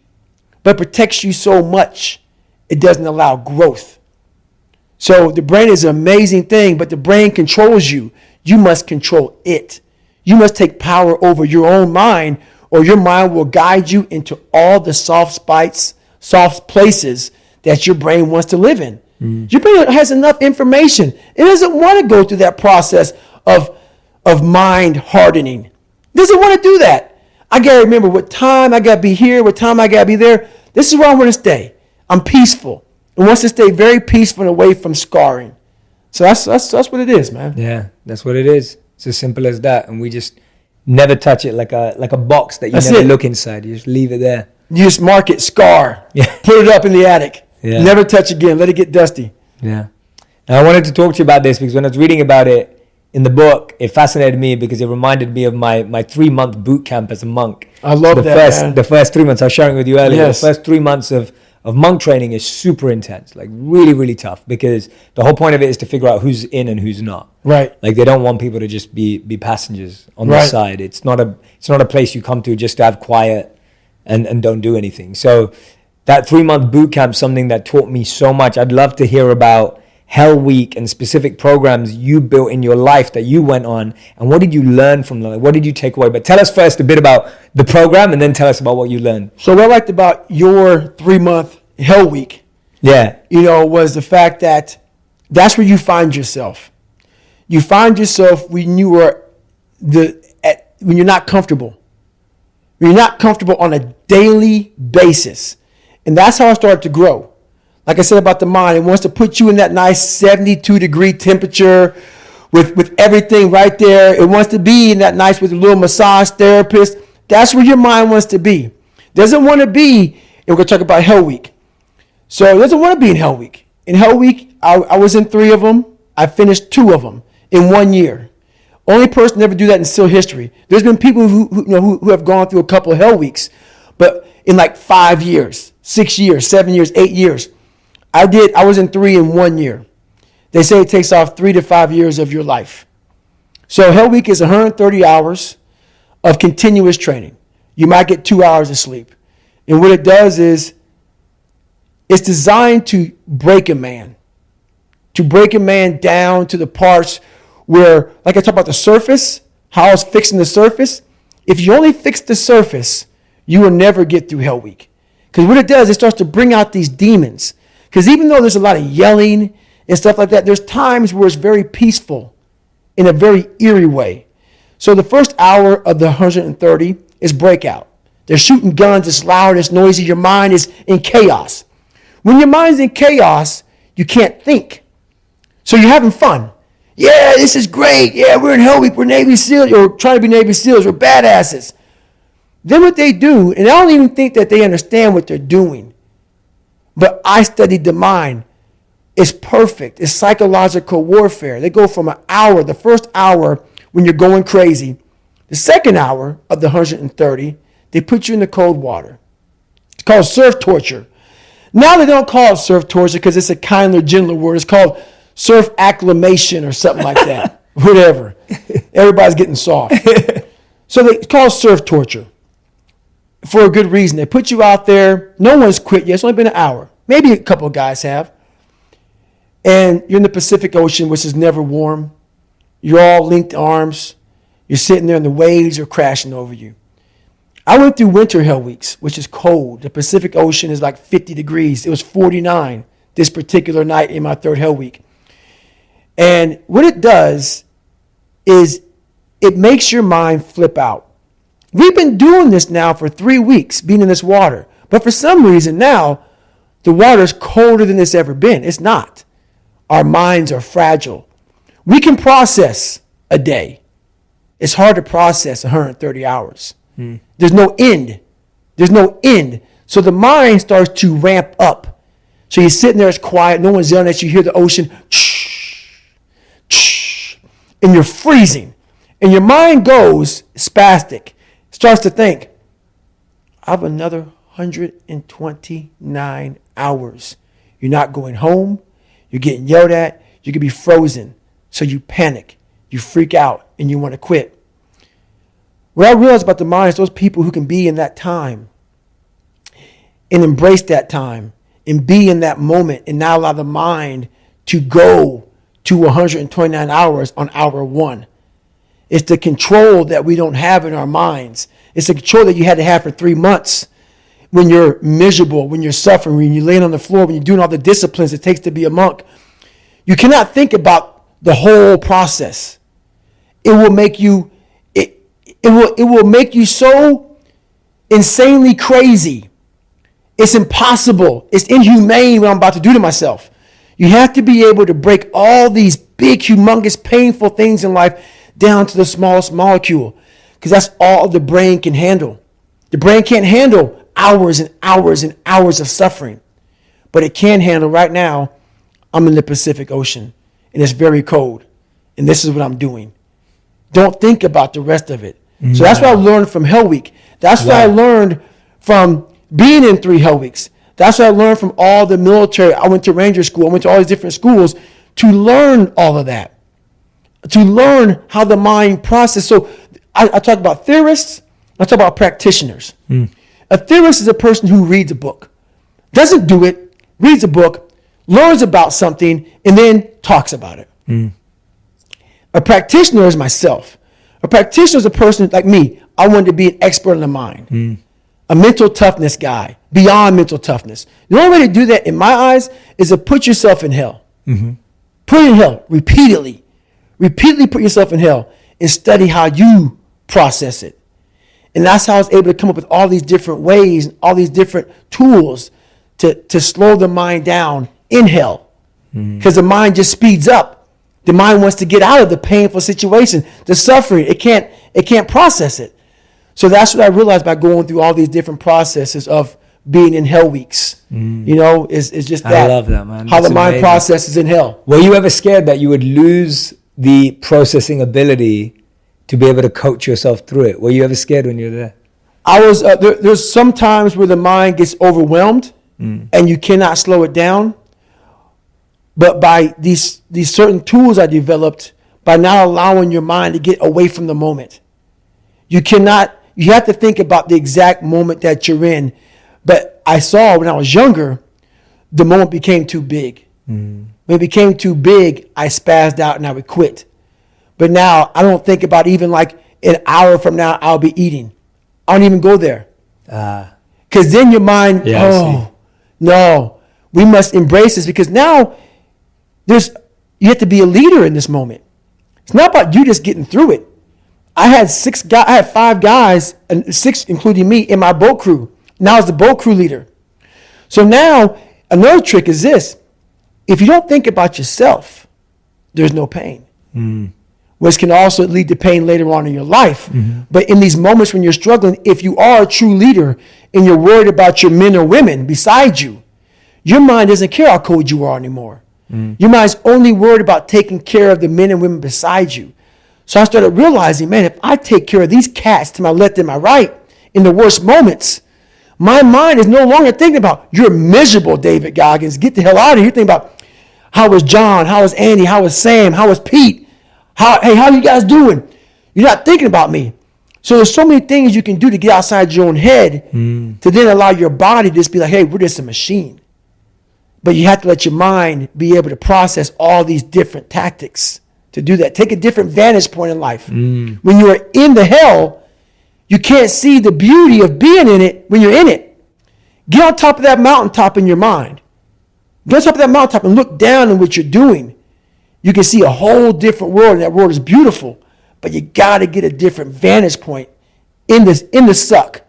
but protects you so much, it doesn't allow growth. So the brain is an amazing thing, but the brain controls you. You must control it. You must take power over your own mind, or your mind will guide you into all the soft places that your brain wants to live in. Your brain has enough information. It doesn't want to go through that process of mind hardening. It doesn't want to do that. I got to remember what time I got to be here, what time I got to be there. This is where I want to stay. I'm peaceful. It wants to stay very peaceful and away from scarring. So that's what it is, man. Yeah, that's what it is. It's as simple as that. And we just never touch it like a box that you never look inside. You just leave it there. You just mark it, scar. Yeah. Put it up in the attic. Yeah. Never touch again. Let it get dusty. Yeah. Now I wanted to talk to you about this because when I was reading about it in the book, it fascinated me because it reminded me of my 3-month boot camp as a monk. I love that. The first 3 months, I was sharing with you earlier, Yes. The first 3 months of monk training is super intense, like really, really tough, because the whole point of it is to figure out who's in and who's not. Right. Like they don't want people to just be passengers on the side. It's not a place you come to just to have quiet and don't do anything. So that 3-month boot camp, something that taught me so much. I'd love to hear about Hell Week and specific programs you built in your life that you went on, and what did you learn from them? What did you take away? But tell us first a bit about the program, and then tell us about what you learned. So what I liked about your 3-month Hell Week, was the fact that that's where you find yourself. You find yourself when you're not comfortable. When you're not comfortable on a daily basis. And that's how I started to grow. like I said about the mind, it wants to put you in that nice 72-degree temperature with everything right there. It wants to be in that nice with a little massage therapist. That's where your mind wants to be. Doesn't want to be, and we're going to talk about Hell Week. So it doesn't want to be in Hell Week. In Hell Week, I was in 3 of them. I finished 2 of them in 1 year. Only person to ever do that in still history. There's been people who have gone through a couple of Hell Weeks, but in like 5 years, 6 years, 7 years, 8 years. I was in 3 in 1 year. They say it takes off 3 to 5 years of your life. So Hell Week is 130 hours of continuous training. You might get 2 hours of sleep. And what it does is it's designed to break a man down to the parts where, like I talked about the surface, how I was fixing the surface. If you only fix the surface, you will never get through Hell Week. Because what it does, it starts to bring out these demons. Because even though there's a lot of yelling and stuff like that, there's times where it's very peaceful in a very eerie way. So the first hour of the 130 is breakout. They're shooting guns, it's loud, it's noisy, your mind is in chaos. When your mind's in chaos, you can't think. So you're having fun. Yeah, this is great. Yeah, we're in Hell Week. We're Navy SEALs. Or trying to be Navy SEALs. We're badasses. Then what they do, and I don't even think that they understand what they're doing, but I studied the mind. It's perfect. It's psychological warfare. They go from an hour, the first hour when you're going crazy, the second hour of the 130, they put you in the cold water. It's called surf torture. Now they don't call it surf torture because it's a kinder, gentler word. It's called surf acclimation or something like that. Whatever. Everybody's getting soft. So they call it surf torture for a good reason. They put you out there. No one's quit yet. It's only been an hour. Maybe a couple of guys have. And you're in the Pacific Ocean, which is never warm. You're all linked arms. You're sitting there and the waves are crashing over you. I went through winter Hell Weeks, which is cold. The Pacific Ocean is like 50 degrees. It was 49 this particular night in my 3rd Hell Week. And what it does is it makes your mind flip out. We've been doing this now for 3 weeks, being in this water. But for some reason now, the water is colder than it's ever been. It's not. Our minds are fragile. We can process a day. It's hard to process 130 hours. There's no end. There's no end. So the mind starts to ramp up. So you're sitting there, it's quiet, no one's yelling at you, you hear the ocean, and you're freezing. And your mind goes spastic, starts to think, I have another 129 hours. You're not going home. You're getting yelled at. You could be frozen. So you panic. You freak out and you want to quit. What I realize about the mind is those people who can be in that time and embrace that time and be in that moment and not allow the mind to go to 129 hours on hour 1. It's the control that we don't have in our minds. It's the control that you had to have for 3 months when you're miserable, when you're suffering, when you're laying on the floor, when you're doing all the disciplines it takes to be a monk. You cannot think about the whole process. It will make you it will make you so insanely crazy. It's impossible. It's inhumane what I'm about to do to myself. You have to be able to break all these big, humongous, painful things in life down to the smallest molecule, because that's all the brain can handle. The brain can't handle hours and hours and hours of suffering, but it can handle right now. I'm in the Pacific Ocean and it's very cold and this is what I'm doing. Don't think about the rest of it. So that's what I learned from Hell Week. That's what I learned from being in 3 Hell Weeks. That's what I learned from all the military. I went to Ranger School. I went to all these different schools to learn all of that, to learn how the mind processes. So I talk about theorists. I talk about practitioners. A theorist is a person who reads a book, doesn't do it, reads a book, learns about something, and then talks about it. A practitioner is myself. A practitioner is a person like me. I wanted to be an expert in the mind, a mental toughness guy, beyond mental toughness. The only way to do that, in my eyes, is to put yourself in hell. Put it in hell repeatedly. Repeatedly put yourself in hell and study how you process it. And that's how I was able to come up with all these different ways and all these different tools to slow the mind down in hell, because the mind just speeds up. The mind wants to get out of the painful situation, the suffering. It can't process it. So that's what I realized by going through all these different processes of being in hell weeks. Is just that. I love that, man. How That's the mind amazing. processes in hell. Were you ever scared that you would lose the processing ability to be able to coach yourself through it? Were you ever scared when you were there? I was there's some times where the mind gets overwhelmed and you cannot slow it down. But by these certain tools I developed, by not allowing your mind to get away from the moment, you have to think about the exact moment that you're in. But I saw when I was younger, the moment became too big. When it became too big, I spazzed out and I would quit. But now I don't think about even like an hour from now I'll be eating. I don't even go there. Because then your mind, no, we must embrace this, because now you have to be a leader in this moment. It's not about you just getting through it. I had 5 guys, and 6 including me, in my boat crew. Now I was the boat crew leader. So now another trick is this: if you don't think about yourself, there's no pain. Which can also lead to pain later on in your life. But in these moments when you're struggling, if you are a true leader and you're worried about your men or women beside you, your mind doesn't care how cold you are anymore. Your mind's only worried about taking care of the men and women beside you. So I started realizing, man, if I take care of these cats to my left and my right in the worst moments, my mind is no longer thinking about, you're miserable, David Goggins, get the hell out of here. You're thinking about, how was John? How was Andy? How was Sam? How was Pete? How are you guys doing? You're not thinking about me. So there's so many things you can do to get outside your own head to then allow your body to just be like, hey, we're just a machine. But you have to let your mind be able to process all these different tactics to do that. Take a different vantage point in life. When you are in the hell, you can't see the beauty of being in it when you're in it. Get on top of that mountaintop in your mind. Get on top of that mountaintop and look down on what you're doing. You can see a whole different world, and that world is beautiful. But you got to get a different vantage point in the suck.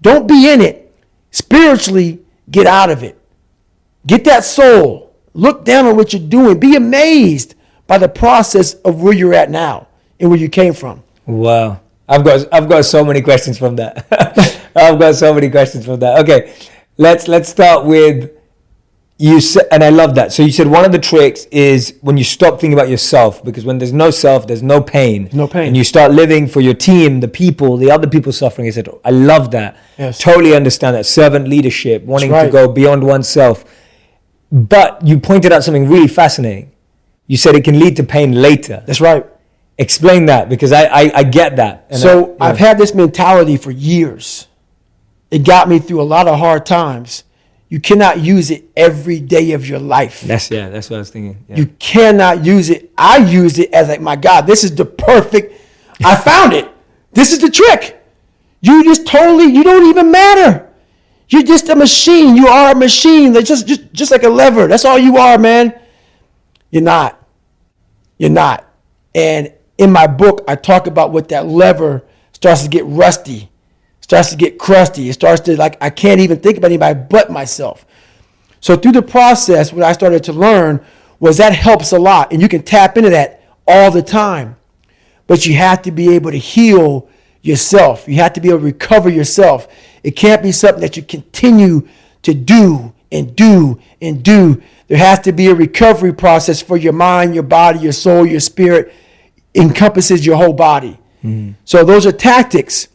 Don't be in it. Spiritually, get out of it. Get that soul. Look down on what you're doing. Be amazed by the process of where you're at now and where you came from. Wow. I've got so many questions from that. Okay, let's start with, you said, and I love that. So you said one of the tricks is when you stop thinking about yourself, because when there's no self, there's no pain. No pain. And you start living for your team, the other people suffering. I said, I love that. Yes. Totally understand that. Servant leadership, wanting That's to right. go beyond oneself. But you pointed out something really fascinating. You said it can lead to pain later. That's right. Explain that, because I get that. And So I've had this mentality for years. It got me through a lot of hard times. You cannot use it every day of your life. That's what I was thinking. Yeah. You cannot use it. I used it as like, my God, this is the perfect, I found it. This is the trick. You don't even matter. You're just a machine. You are a machine. That's just like a lever. That's all you are, man. You're not. And in my book, I talk about what that lever starts to get rusty, starts to get crusty. It starts to, like, I can't even think about anybody but myself. So through the process, what I started to learn was that helps a lot. And you can tap into that all the time. But you have to be able to heal yourself. You have to be able to recover yourself. It can't be something that you continue to do and do and do. There has to be a recovery process for your mind, your body, your soul, your spirit. Encompasses your whole body. So those are tactics,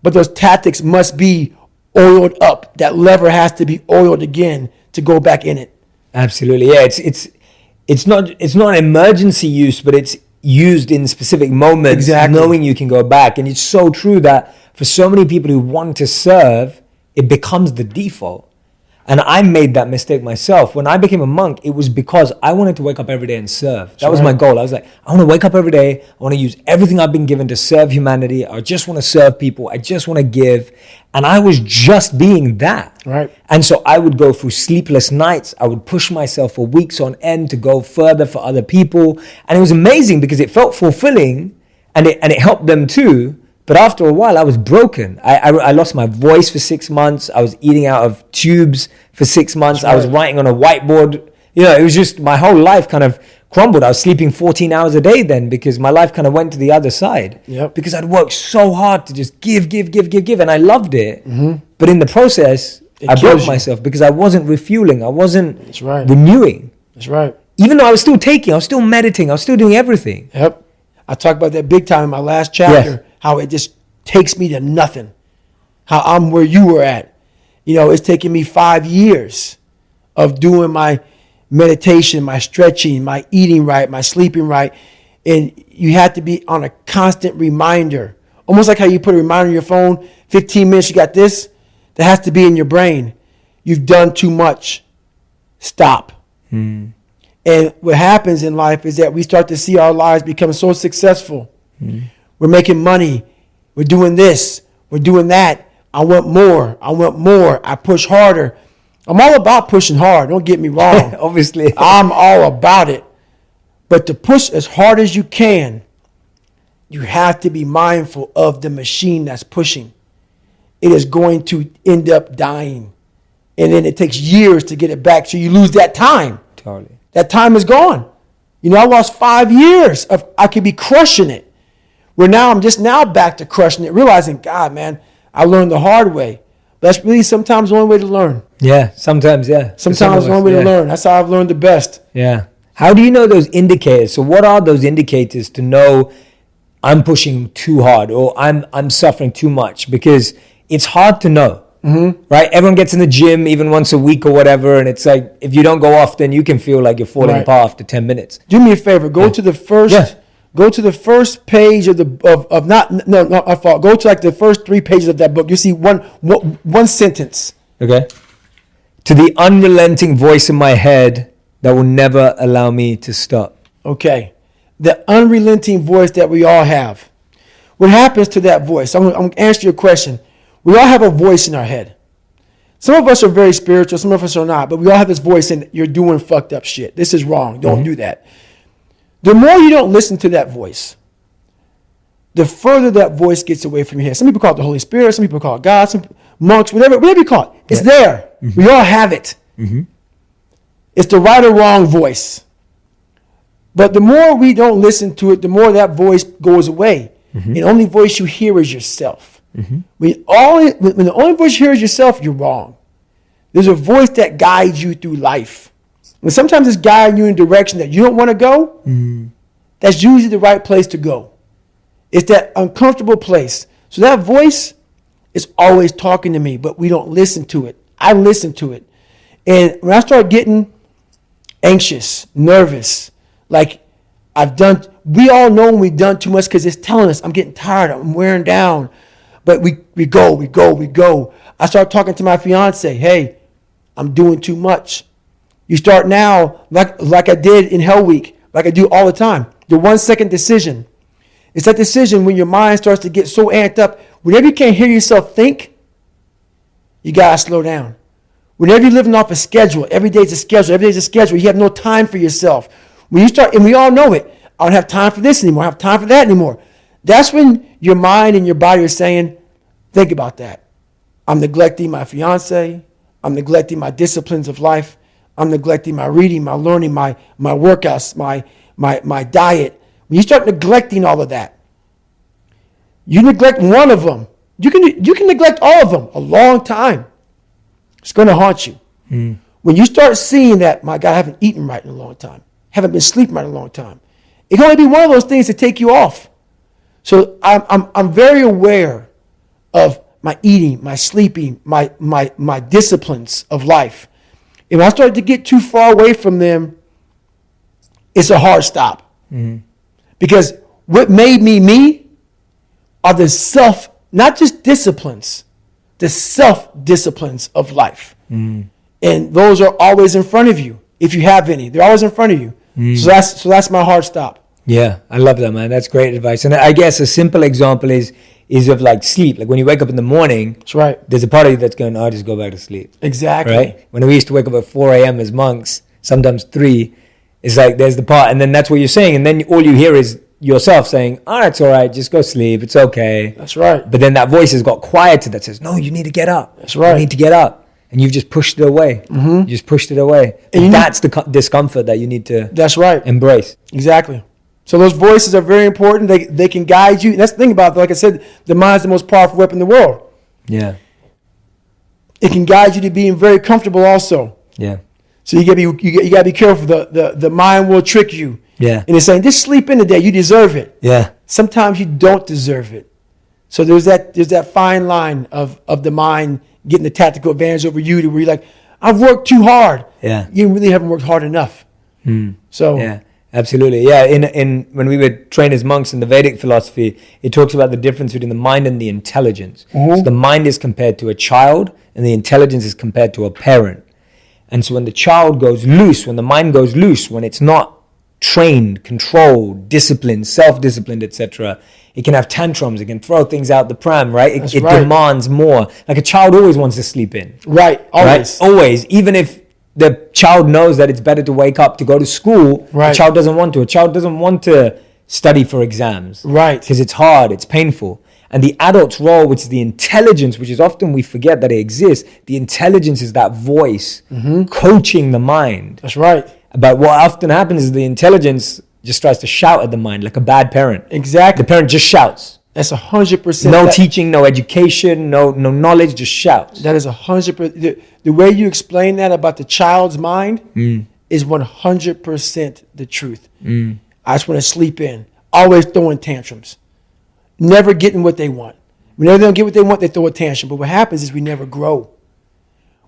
but those tactics must be oiled up. That lever has to be oiled again to go back in it. Absolutely. Yeah, it's not an emergency use, but it's used in specific moments, Exactly. knowing you can go back. And it's so true that for so many people who want to serve, it becomes the default. And I made that mistake myself. When I became a monk, it was because I wanted to wake up every day and serve. That was my goal. I was like, I want to wake up every day. I want to use everything I've been given to serve humanity. I just want to serve people. I just want to give. And I was just being that. Right. And so I would go through sleepless nights. I would push myself for weeks on end to go further for other people. And it was amazing because it felt fulfilling and it helped them too. But after a while, I was broken. I lost my voice for 6 months. I was eating out of tubes for 6 months. That's I was right. writing on a whiteboard. You know, it was just my whole life kind of crumbled. I was sleeping 14 hours a day then because my life kind of went to the other side. Yep. Because I'd worked so hard to just give, and I loved it. But in the process, I kills broke you. myself because I wasn't refueling. I wasn't That's right. renewing. That's right. Even though I was still taking, I was still meditating, I was still doing everything. Yep. I talked about that big time in my last chapter, Yes. how it just takes me to nothing. How I'm where you were at. You know, it's taken me 5 years of doing my meditation, my stretching, my eating right, my sleeping right. And you have to be on a constant reminder. Almost like how you put a reminder on your phone, 15 minutes, you got this. That has to be in your brain. You've done too much. Stop. And what happens in life is that we start to see our lives become so successful. We're making money. We're doing this. We're doing that. I want more. I want more. I push harder. I'm all about pushing hard. Don't get me wrong. Obviously. I'm all about it. But to push as hard as you can, you have to be mindful of the machine that's pushing. It is going to end up dying. And then it takes years to get it back. So you lose that time. Totally. That time is gone. You know, I lost 5 years of I could be crushing it. Where now I'm just now back to crushing it, realizing, God, man, I learned the hard way. That's really sometimes the only way to learn. Yeah, sometimes, yeah. Sometimes the only way to learn. That's how I've learned the best. Yeah. How do you know those indicators? So what are those indicators to know I'm pushing too hard or I'm suffering too much? Because it's hard to know, right? Everyone gets in the gym even once a week or whatever, and it's like if you don't go often, you can feel like you're falling Right. apart after 10 minutes. Do me a favor. Go to the first. Yeah. Go to the first page of not my fault. Go to like the first 3 pages of that book. You see one sentence. Okay. To the unrelenting voice in my head that will never allow me to stop. Okay. The unrelenting voice that we all have. What happens to that voice? I'm going to answer your question. We all have a voice in our head. Some of us are very spiritual. Some of us are not. But we all have this voice saying, you're doing fucked up shit. This is wrong. Don't do that. The more you don't listen to that voice, the further that voice gets away from your head. Some people call it the Holy Spirit. Some people call it God. Some monks, whatever you call it. It's there. We all have it. It's the right or wrong voice. But the more we don't listen to it, the more that voice goes away. And the only voice you hear is yourself. When the only voice you hear is yourself, you're wrong. There's a voice that guides you through life. And sometimes it's guiding you in a direction that you don't want to go. That's usually the right place to go. It's that uncomfortable place. So that voice is always talking to me, but we don't listen to it. I listen to it. And when I start getting anxious, nervous, like we all know when we've done too much because it's telling us, I'm getting tired, I'm wearing down. But we go. I start talking to my fiance, hey, I'm doing too much. You start now, like I did in Hell Week, like I do all the time, the 1 second decision. It's that decision when your mind starts to get so amped up. Whenever you can't hear yourself think, you got to slow down. Whenever you're living off a schedule, every day's a schedule, you have no time for yourself. When you start, and we all know it, I don't have time for this anymore, I don't have time for that anymore. That's when your mind and your body are saying, think about that. I'm neglecting my fiance. I'm neglecting my disciplines of life. I'm neglecting my reading, my learning, my workouts, my diet. When you start neglecting all of that, you neglect one of them. You can neglect all of them a long time. It's going to haunt you. When you start seeing that, my God, I haven't eaten right in a long time, haven't been sleeping right in a long time, it can only be one of those things to take you off. So I'm very aware of my eating, my sleeping, my disciplines of life. If I start to get too far away from them, it's a hard stop. Because what made me are the not just disciplines, the self-disciplines of life. And those are always in front of you. If you have any, they're always in front of you. So that's my hard stop. Yeah, I love that, man. That's great advice. And I guess a simple example is of like sleep. Like when you wake up in the morning, That's right. There's a part of you that's going, I'll just go back to sleep. Exactly. Right? When we used to wake up at 4 a.m. as monks, sometimes 3, it's like there's the part, and then that's what you're saying. And then all you hear is yourself saying, oh, it's all right, just go sleep. It's okay. That's right. But then that voice has got quieter that says, no, you need to get up. That's right. You need to get up. and you've just pushed it away. You just pushed it away. And that's the discomfort that you need to That's right. embrace. Exactly. So those voices are very important. They can guide you. And that's the thing about it. Like I said, the mind's the most powerful weapon in the world. Yeah. It can guide you to being very comfortable also. Yeah. So you gotta be careful. The mind will trick you. Yeah. And it's saying, just sleep in today. You deserve it. Yeah. Sometimes you don't deserve it. So there's that fine line of the mind getting the tactical advantage over you to where you're like, I've worked too hard. Yeah. You really haven't worked hard enough. So yeah, absolutely. Yeah. In when we were trained as monks in the Vedic philosophy, it talks about the difference between the mind and the intelligence. So the mind is compared to a child and the intelligence is compared to a parent. And so when the child goes loose, when the mind goes loose, when it's not trained, controlled, disciplined, self-disciplined, etc., it can have tantrums. It can throw things out the pram, right? It right. demands more. Like a child always wants to sleep in. Right. Always. Right? Always. Even if the child knows that it's better to wake up to go to school, right. the child doesn't want to. A child doesn't want to study for exams. Right. Because it's hard, it's painful. And the adult's role, which is the intelligence, which is often we forget that it exists, the intelligence is that voice coaching the mind. That's right. But what often happens is the intelligence just tries to shout at the mind like a bad parent. Exactly. The parent just shouts. That's 100%. No teaching, no education, no knowledge, just shouts. That is 100%. The way you explain that about the child's mind is 100% the truth. I just want to sleep in. Always throwing tantrums. Never getting what they want. Whenever they don't get what they want, they throw a tantrum. But what happens is we never grow.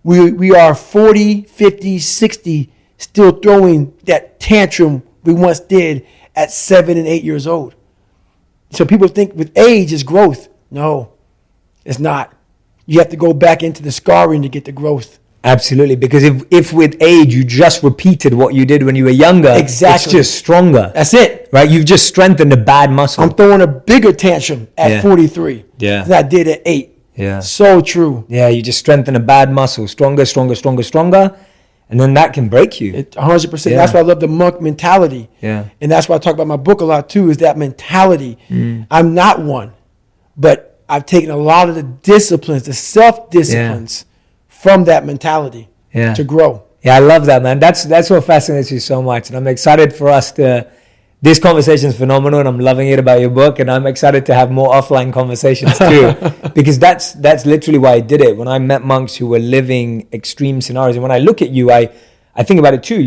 We are 40, 50, 60 still throwing that tantrum we once did at 7 and 8 years old. So people think with age is growth. No, it's not. You have to go back into the scarring to get the growth. Absolutely, because if with age you just repeated what you did when you were younger, exactly. It's just stronger. That's it. Right? You've just strengthened a bad muscle. I'm throwing a bigger tantrum at 43 than I did at 8. Yeah. So true. Yeah, you just strengthen a bad muscle. Stronger, stronger, stronger, stronger. And then that can break you. 100%. Yeah. That's why I love the monk mentality. Yeah. And that's why I talk about my book a lot too, is that mentality. I'm not one, but I've taken a lot of the disciplines, the self-disciplines from that mentality to grow. Yeah, I love that, man. That's what fascinates you so much. And I'm excited for us to, this conversation is phenomenal and I'm loving it about your book. And I'm excited to have more offline conversations too, because that's literally why I did it. When I met monks who were living extreme scenarios, and when I look at you, I think about it too.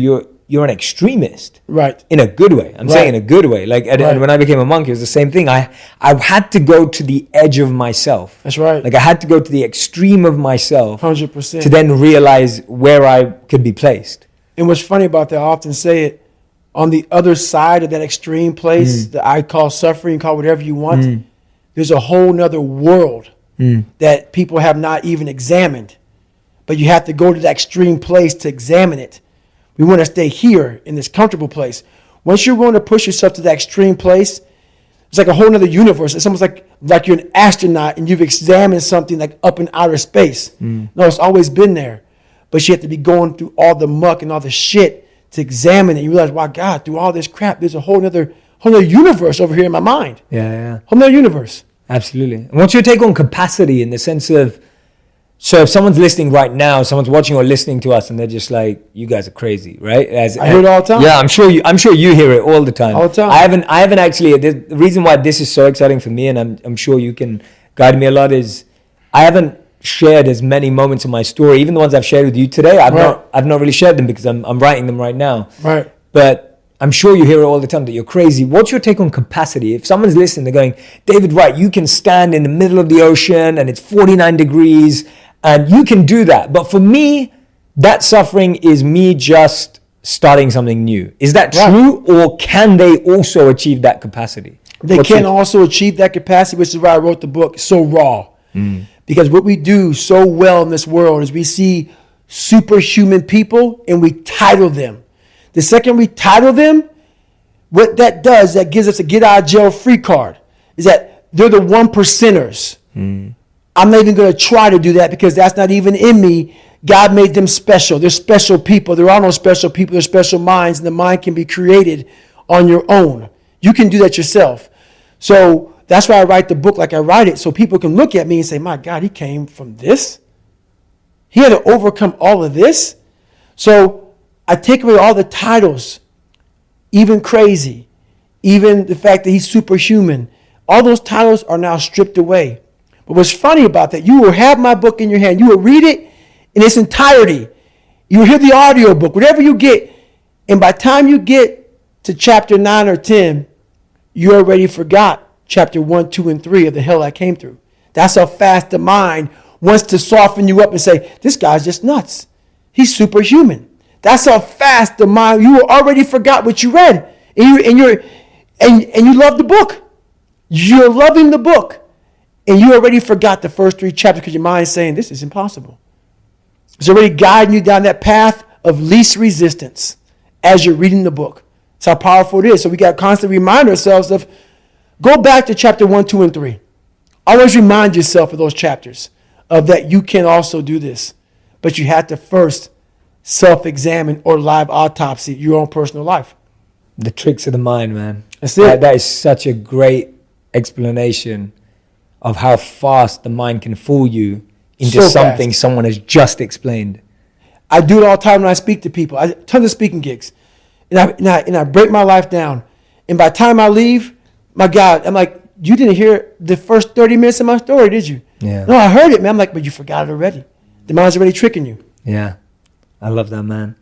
You're an extremist, right? In a good way. I'm saying in a good way. Like and when I became a monk, it was the same thing. I had to go to the edge of myself. That's right. Like I had to go to the extreme of myself, 100%, to then realize where I could be placed. And what's funny about that, I often say it, on the other side of that extreme place that I call suffering, call whatever you want, there's a whole nother world that people have not even examined. But you have to go to that extreme place to examine it. We want to stay here in this comfortable place. Once you're willing to push yourself to that extreme place, it's like a whole nother universe. It's almost like you're an astronaut and you've examined something like up in outer space. No, it's always been there. But you have to be going through all the muck and all the shit to examine it. You realize, wow, God, through all this crap, there's a whole nother universe over here in my mind. Yeah. Whole nother universe. Absolutely. And what's your take on capacity in the sense of, so if someone's listening right now, someone's watching or listening to us and they're just like, you guys are crazy, right? I hear it all the time. Yeah, I'm sure you hear it all the time. All the time. I haven't actually, the reason why this is so exciting for me, and I'm sure you can guide me a lot, is I haven't shared as many moments of my story, even the ones I've shared with you today. I've not really shared them because I'm writing them right now. Right. But I'm sure you hear it all the time that you're crazy. What's your take on capacity? If someone's listening, they're going, David, right, you can stand in the middle of the ocean and it's 49 degrees and you can do that. But for me, that suffering is me just starting something new. Is that true? Or can they also achieve that capacity? They can also achieve that capacity, which is why I wrote the book, So Raw. Because what we do so well in this world is we see superhuman people and we title them. The second we title them, what that does, that gives us a get out of jail free card, is that they're the 1%ers. I'm not even going to try to do that because that's not even in me. God made them special. They're special people. There are no special people. They're special minds, and the mind can be created on your own. You can do that yourself. So that's why I write the book like I write it, so people can look at me and say, my God, he came from this? He had to overcome all of this. So I take away all the titles, even crazy, even the fact that he's superhuman. All those titles are now stripped away. But what's funny about that, you will have my book in your hand. You will read it in its entirety. You will hear the audio book, whatever you get. And by the time you get to chapter 9 or 10, you already forgot chapter 1, 2, and 3 of the hell I came through. That's how fast the mind wants to soften you up and say, this guy's just nuts. He's superhuman. That's how fast the mind, you already forgot what you read. And you love the book. You're loving the book. And you already forgot the first 3 chapters because your mind is saying, this is impossible. It's already guiding you down that path of least resistance as you're reading the book. That's how powerful it is. So we got to constantly remind ourselves of, go back to chapter 1, 2, and 3. Always remind yourself of those chapters, of that you can also do this. But you have to first self-examine or live autopsy your own personal life. The tricks of the mind, man. That's it. That is such a great explanation of how fast the mind can fool you into So something fast. someone has just explained. I do it all the time when I speak to people. I tons of speaking gigs. And I break my life down. And by the time I leave, my God, I'm like, you didn't hear the first 30 minutes of my story, did you? Yeah. No, I heard it, man. I'm like, but you forgot it already. The mind's already tricking you. Yeah. I love that, man.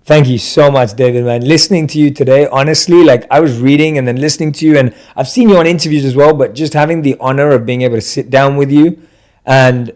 Thank you so much, David, man. Listening to you today, honestly, like I was reading and then listening to you, and I've seen you on interviews as well, but just having the honor of being able to sit down with you and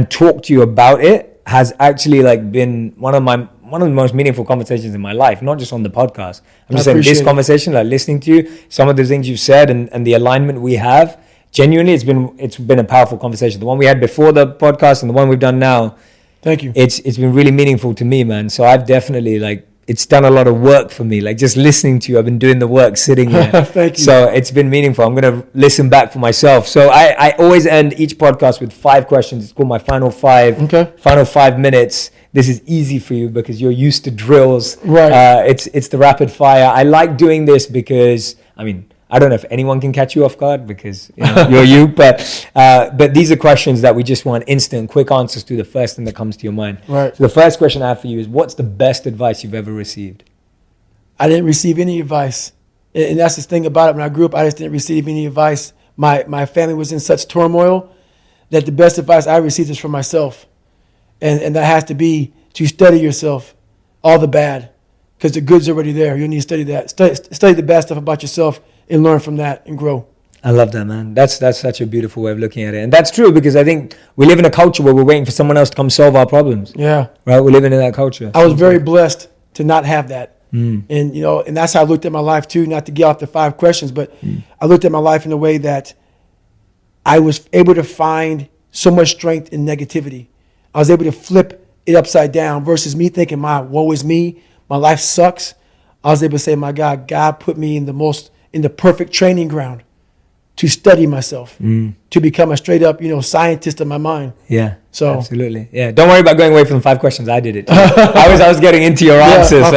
talk to you about it has actually like been one of the most meaningful conversations in my life, not just on the podcast. I'm just saying this appreciate it. conversation, like listening to you, some of the things you've said and the alignment we have, genuinely, it's been a powerful conversation. The one we had before the podcast and the one we've done now, Thank you. it's been really meaningful to me, man. So I've definitely it's done a lot of work for me. Like just listening to you, I've been doing the work sitting here. Thank you. So it's been meaningful. I'm going to listen back for myself. So I always end each podcast with 5 questions. It's called my final 5. Okay. Final 5 minutes. This is easy for you because you're used to drills. Right. It's the rapid fire. I like doing this because, I don't know if anyone can catch you off guard because you're you, but these are questions that we just want instant, quick answers to, the first thing that comes to your mind. Right. So the first question I have for you is, what's the best advice you've ever received? I didn't receive any advice. And that's the thing about it. When I grew up, I just didn't receive any advice. My family was in such turmoil that the best advice I received is from myself. And that has to be to study yourself, all the bad, because the good's already there. You need to study that. Study the bad stuff about yourself and learn from that and grow. I love that, man. That's such a beautiful way of looking at it. And that's true because I think we live in a culture where we're waiting for someone else to come solve our problems. Yeah. Right? We're living in that culture. I was very blessed to not have that. And, and that's how I looked at my life too, not to get off the 5 questions, but I looked at my life in a way that I was able to find so much strength in negativity. I was able to flip it upside down versus me thinking, woe is me, my life sucks. I was able to say, my God put me in the perfect training ground to study myself, to become a straight up, scientist of my mind. Yeah. So absolutely. Yeah. Don't worry about going away from the 5 questions. I did it. I was getting into your answers.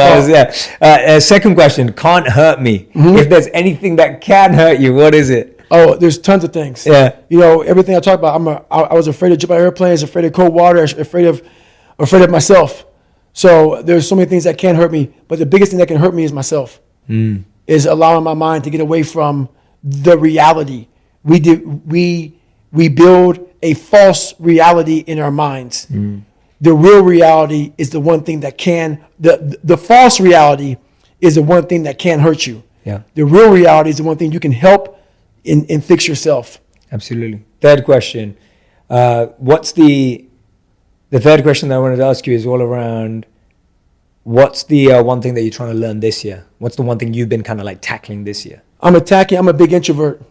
Second question, can't hurt me. If there's anything that can hurt you, what is it? Oh, there's tons of things. Yeah. Everything I talk about, I was afraid to jump out of airplanes, afraid of cold water, afraid of myself. So there's so many things that can hurt me, but the biggest thing that can hurt me is myself. Is allowing my mind to get away from the reality. We build a false reality in our minds. The real reality is the one thing that the false reality is the one thing that can hurt you. Yeah. The real reality is the one thing you can help and fix yourself. Absolutely. Third question. What's the third question that I wanted to ask you is all around, what's the one thing that you're trying to learn this year? What's the one thing you've been kind of like tackling this year? I'm a big introvert.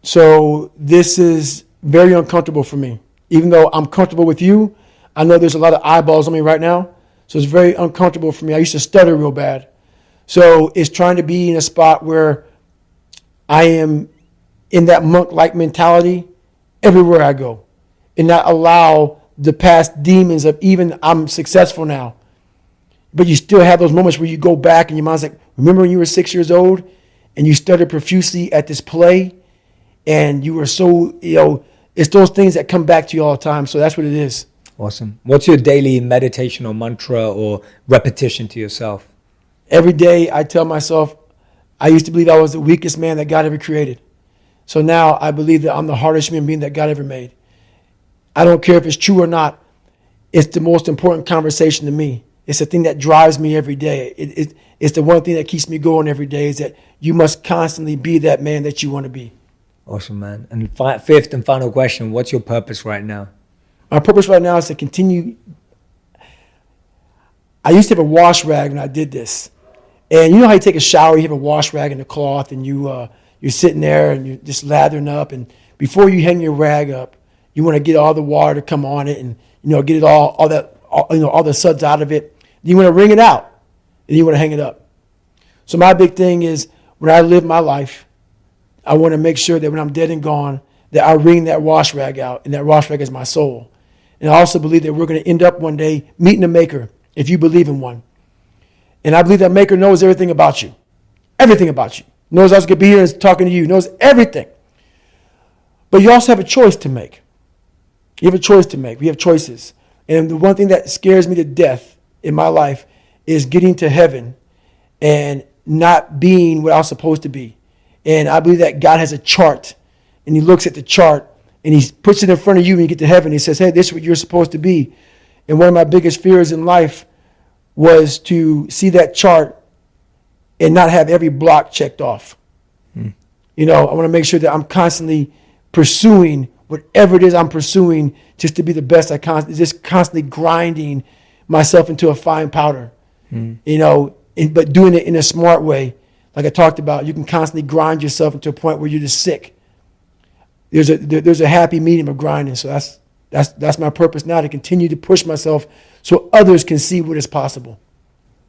So this is very uncomfortable for me. Even though I'm comfortable with you, I know there's a lot of eyeballs on me right now. So it's very uncomfortable for me. I used to stutter real bad. So it's trying to be in a spot where I am in that monk-like mentality everywhere I go and not allow the past demons of even I'm successful now. But you still have those moments where you go back and your mind's like, remember when you were 6 years old and you stuttered profusely at this play and you were so, it's those things that come back to you all the time. So that's what it is. Awesome. What's your daily meditation or mantra or repetition to yourself? Every day I tell myself, I used to believe I was the weakest man that God ever created. So now I believe that I'm the hardest human being that God ever made. I don't care if it's true or not. It's the most important conversation to me. It's the thing that drives me every day. It's the one thing that keeps me going every day, is that you must constantly be that man that you want to be. Awesome, man. And fifth and final question, what's your purpose right now? My purpose right now is to continue. I used to have a wash rag when I did this. And you know how you take a shower, you have a wash rag and a cloth, and you're sitting there and you're just lathering up. And before you hang your rag up, you want to get all the water to come on it and, get it all the suds out of it. You want to wring it out and you want to hang it up. So my big thing is, when I live my life, I want to make sure that when I'm dead and gone, that I wring that wash rag out, and that wash rag is my soul. And I also believe that we're going to end up one day meeting a maker, if you believe in one. And I believe that maker knows everything about you. Everything about you. Knows I was going to be here and talking to you. Knows everything. But you also have a choice to make. You have a choice to make. We have choices. And the one thing that scares me to death in my life is getting to heaven and not being what I was supposed to be. And I believe that God has a chart, and he looks at the chart and he puts it in front of you when you get to heaven. He says, hey, this is what you're supposed to be. And one of my biggest fears in life was to see that chart and not have every block checked off. I want to make sure that I'm constantly pursuing whatever it is I'm pursuing, just to be the best I can, just constantly grinding myself into a fine powder, but doing it in a smart way. Like I talked about, you can constantly grind yourself into a point where you're just sick. There's a happy medium of grinding. So that's my purpose now, to continue to push myself so others can see what is possible.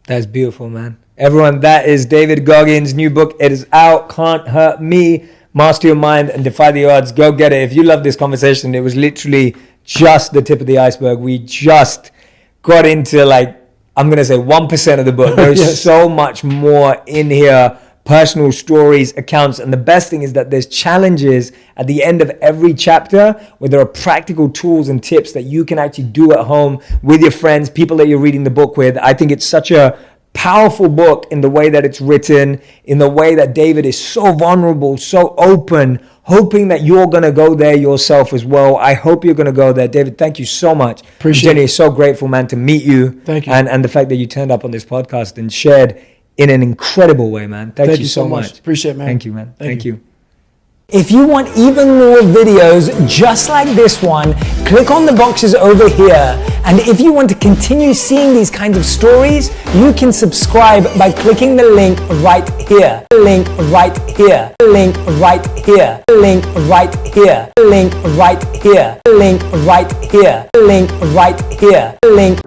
That's beautiful, man. Everyone, that is David Goggins' new book. It is out. Can't Hurt Me. Master Your Mind and Defy the Odds. Go get it. If you love this conversation, it was literally just the tip of the iceberg. We just got into, I'm going to say 1% of the book. There's Yes. so much more in here. Personal stories, accounts. And the best thing is that there's challenges at the end of every chapter where there are practical tools and tips that you can actually do at home with your friends, people that you're reading the book with. I think it's such a powerful book in the way that it's written, in the way that David is so vulnerable, so open, hoping that you're going to go there yourself as well. I hope you're going to go there. David, thank you so much. Appreciate Jenny it. is so grateful, man, to meet you. Thank you. And the fact that you turned up on this podcast and shared in an incredible way, man. Thank you so much. Appreciate it, man. Thank you, man. Thank you. If you want even more videos just like this one, click on the boxes over here. And if you want to continue seeing these kinds of stories, you can subscribe by clicking the link right here. Link right here. Link right here. Link right here. Link right here. Link right here. Link right here. Link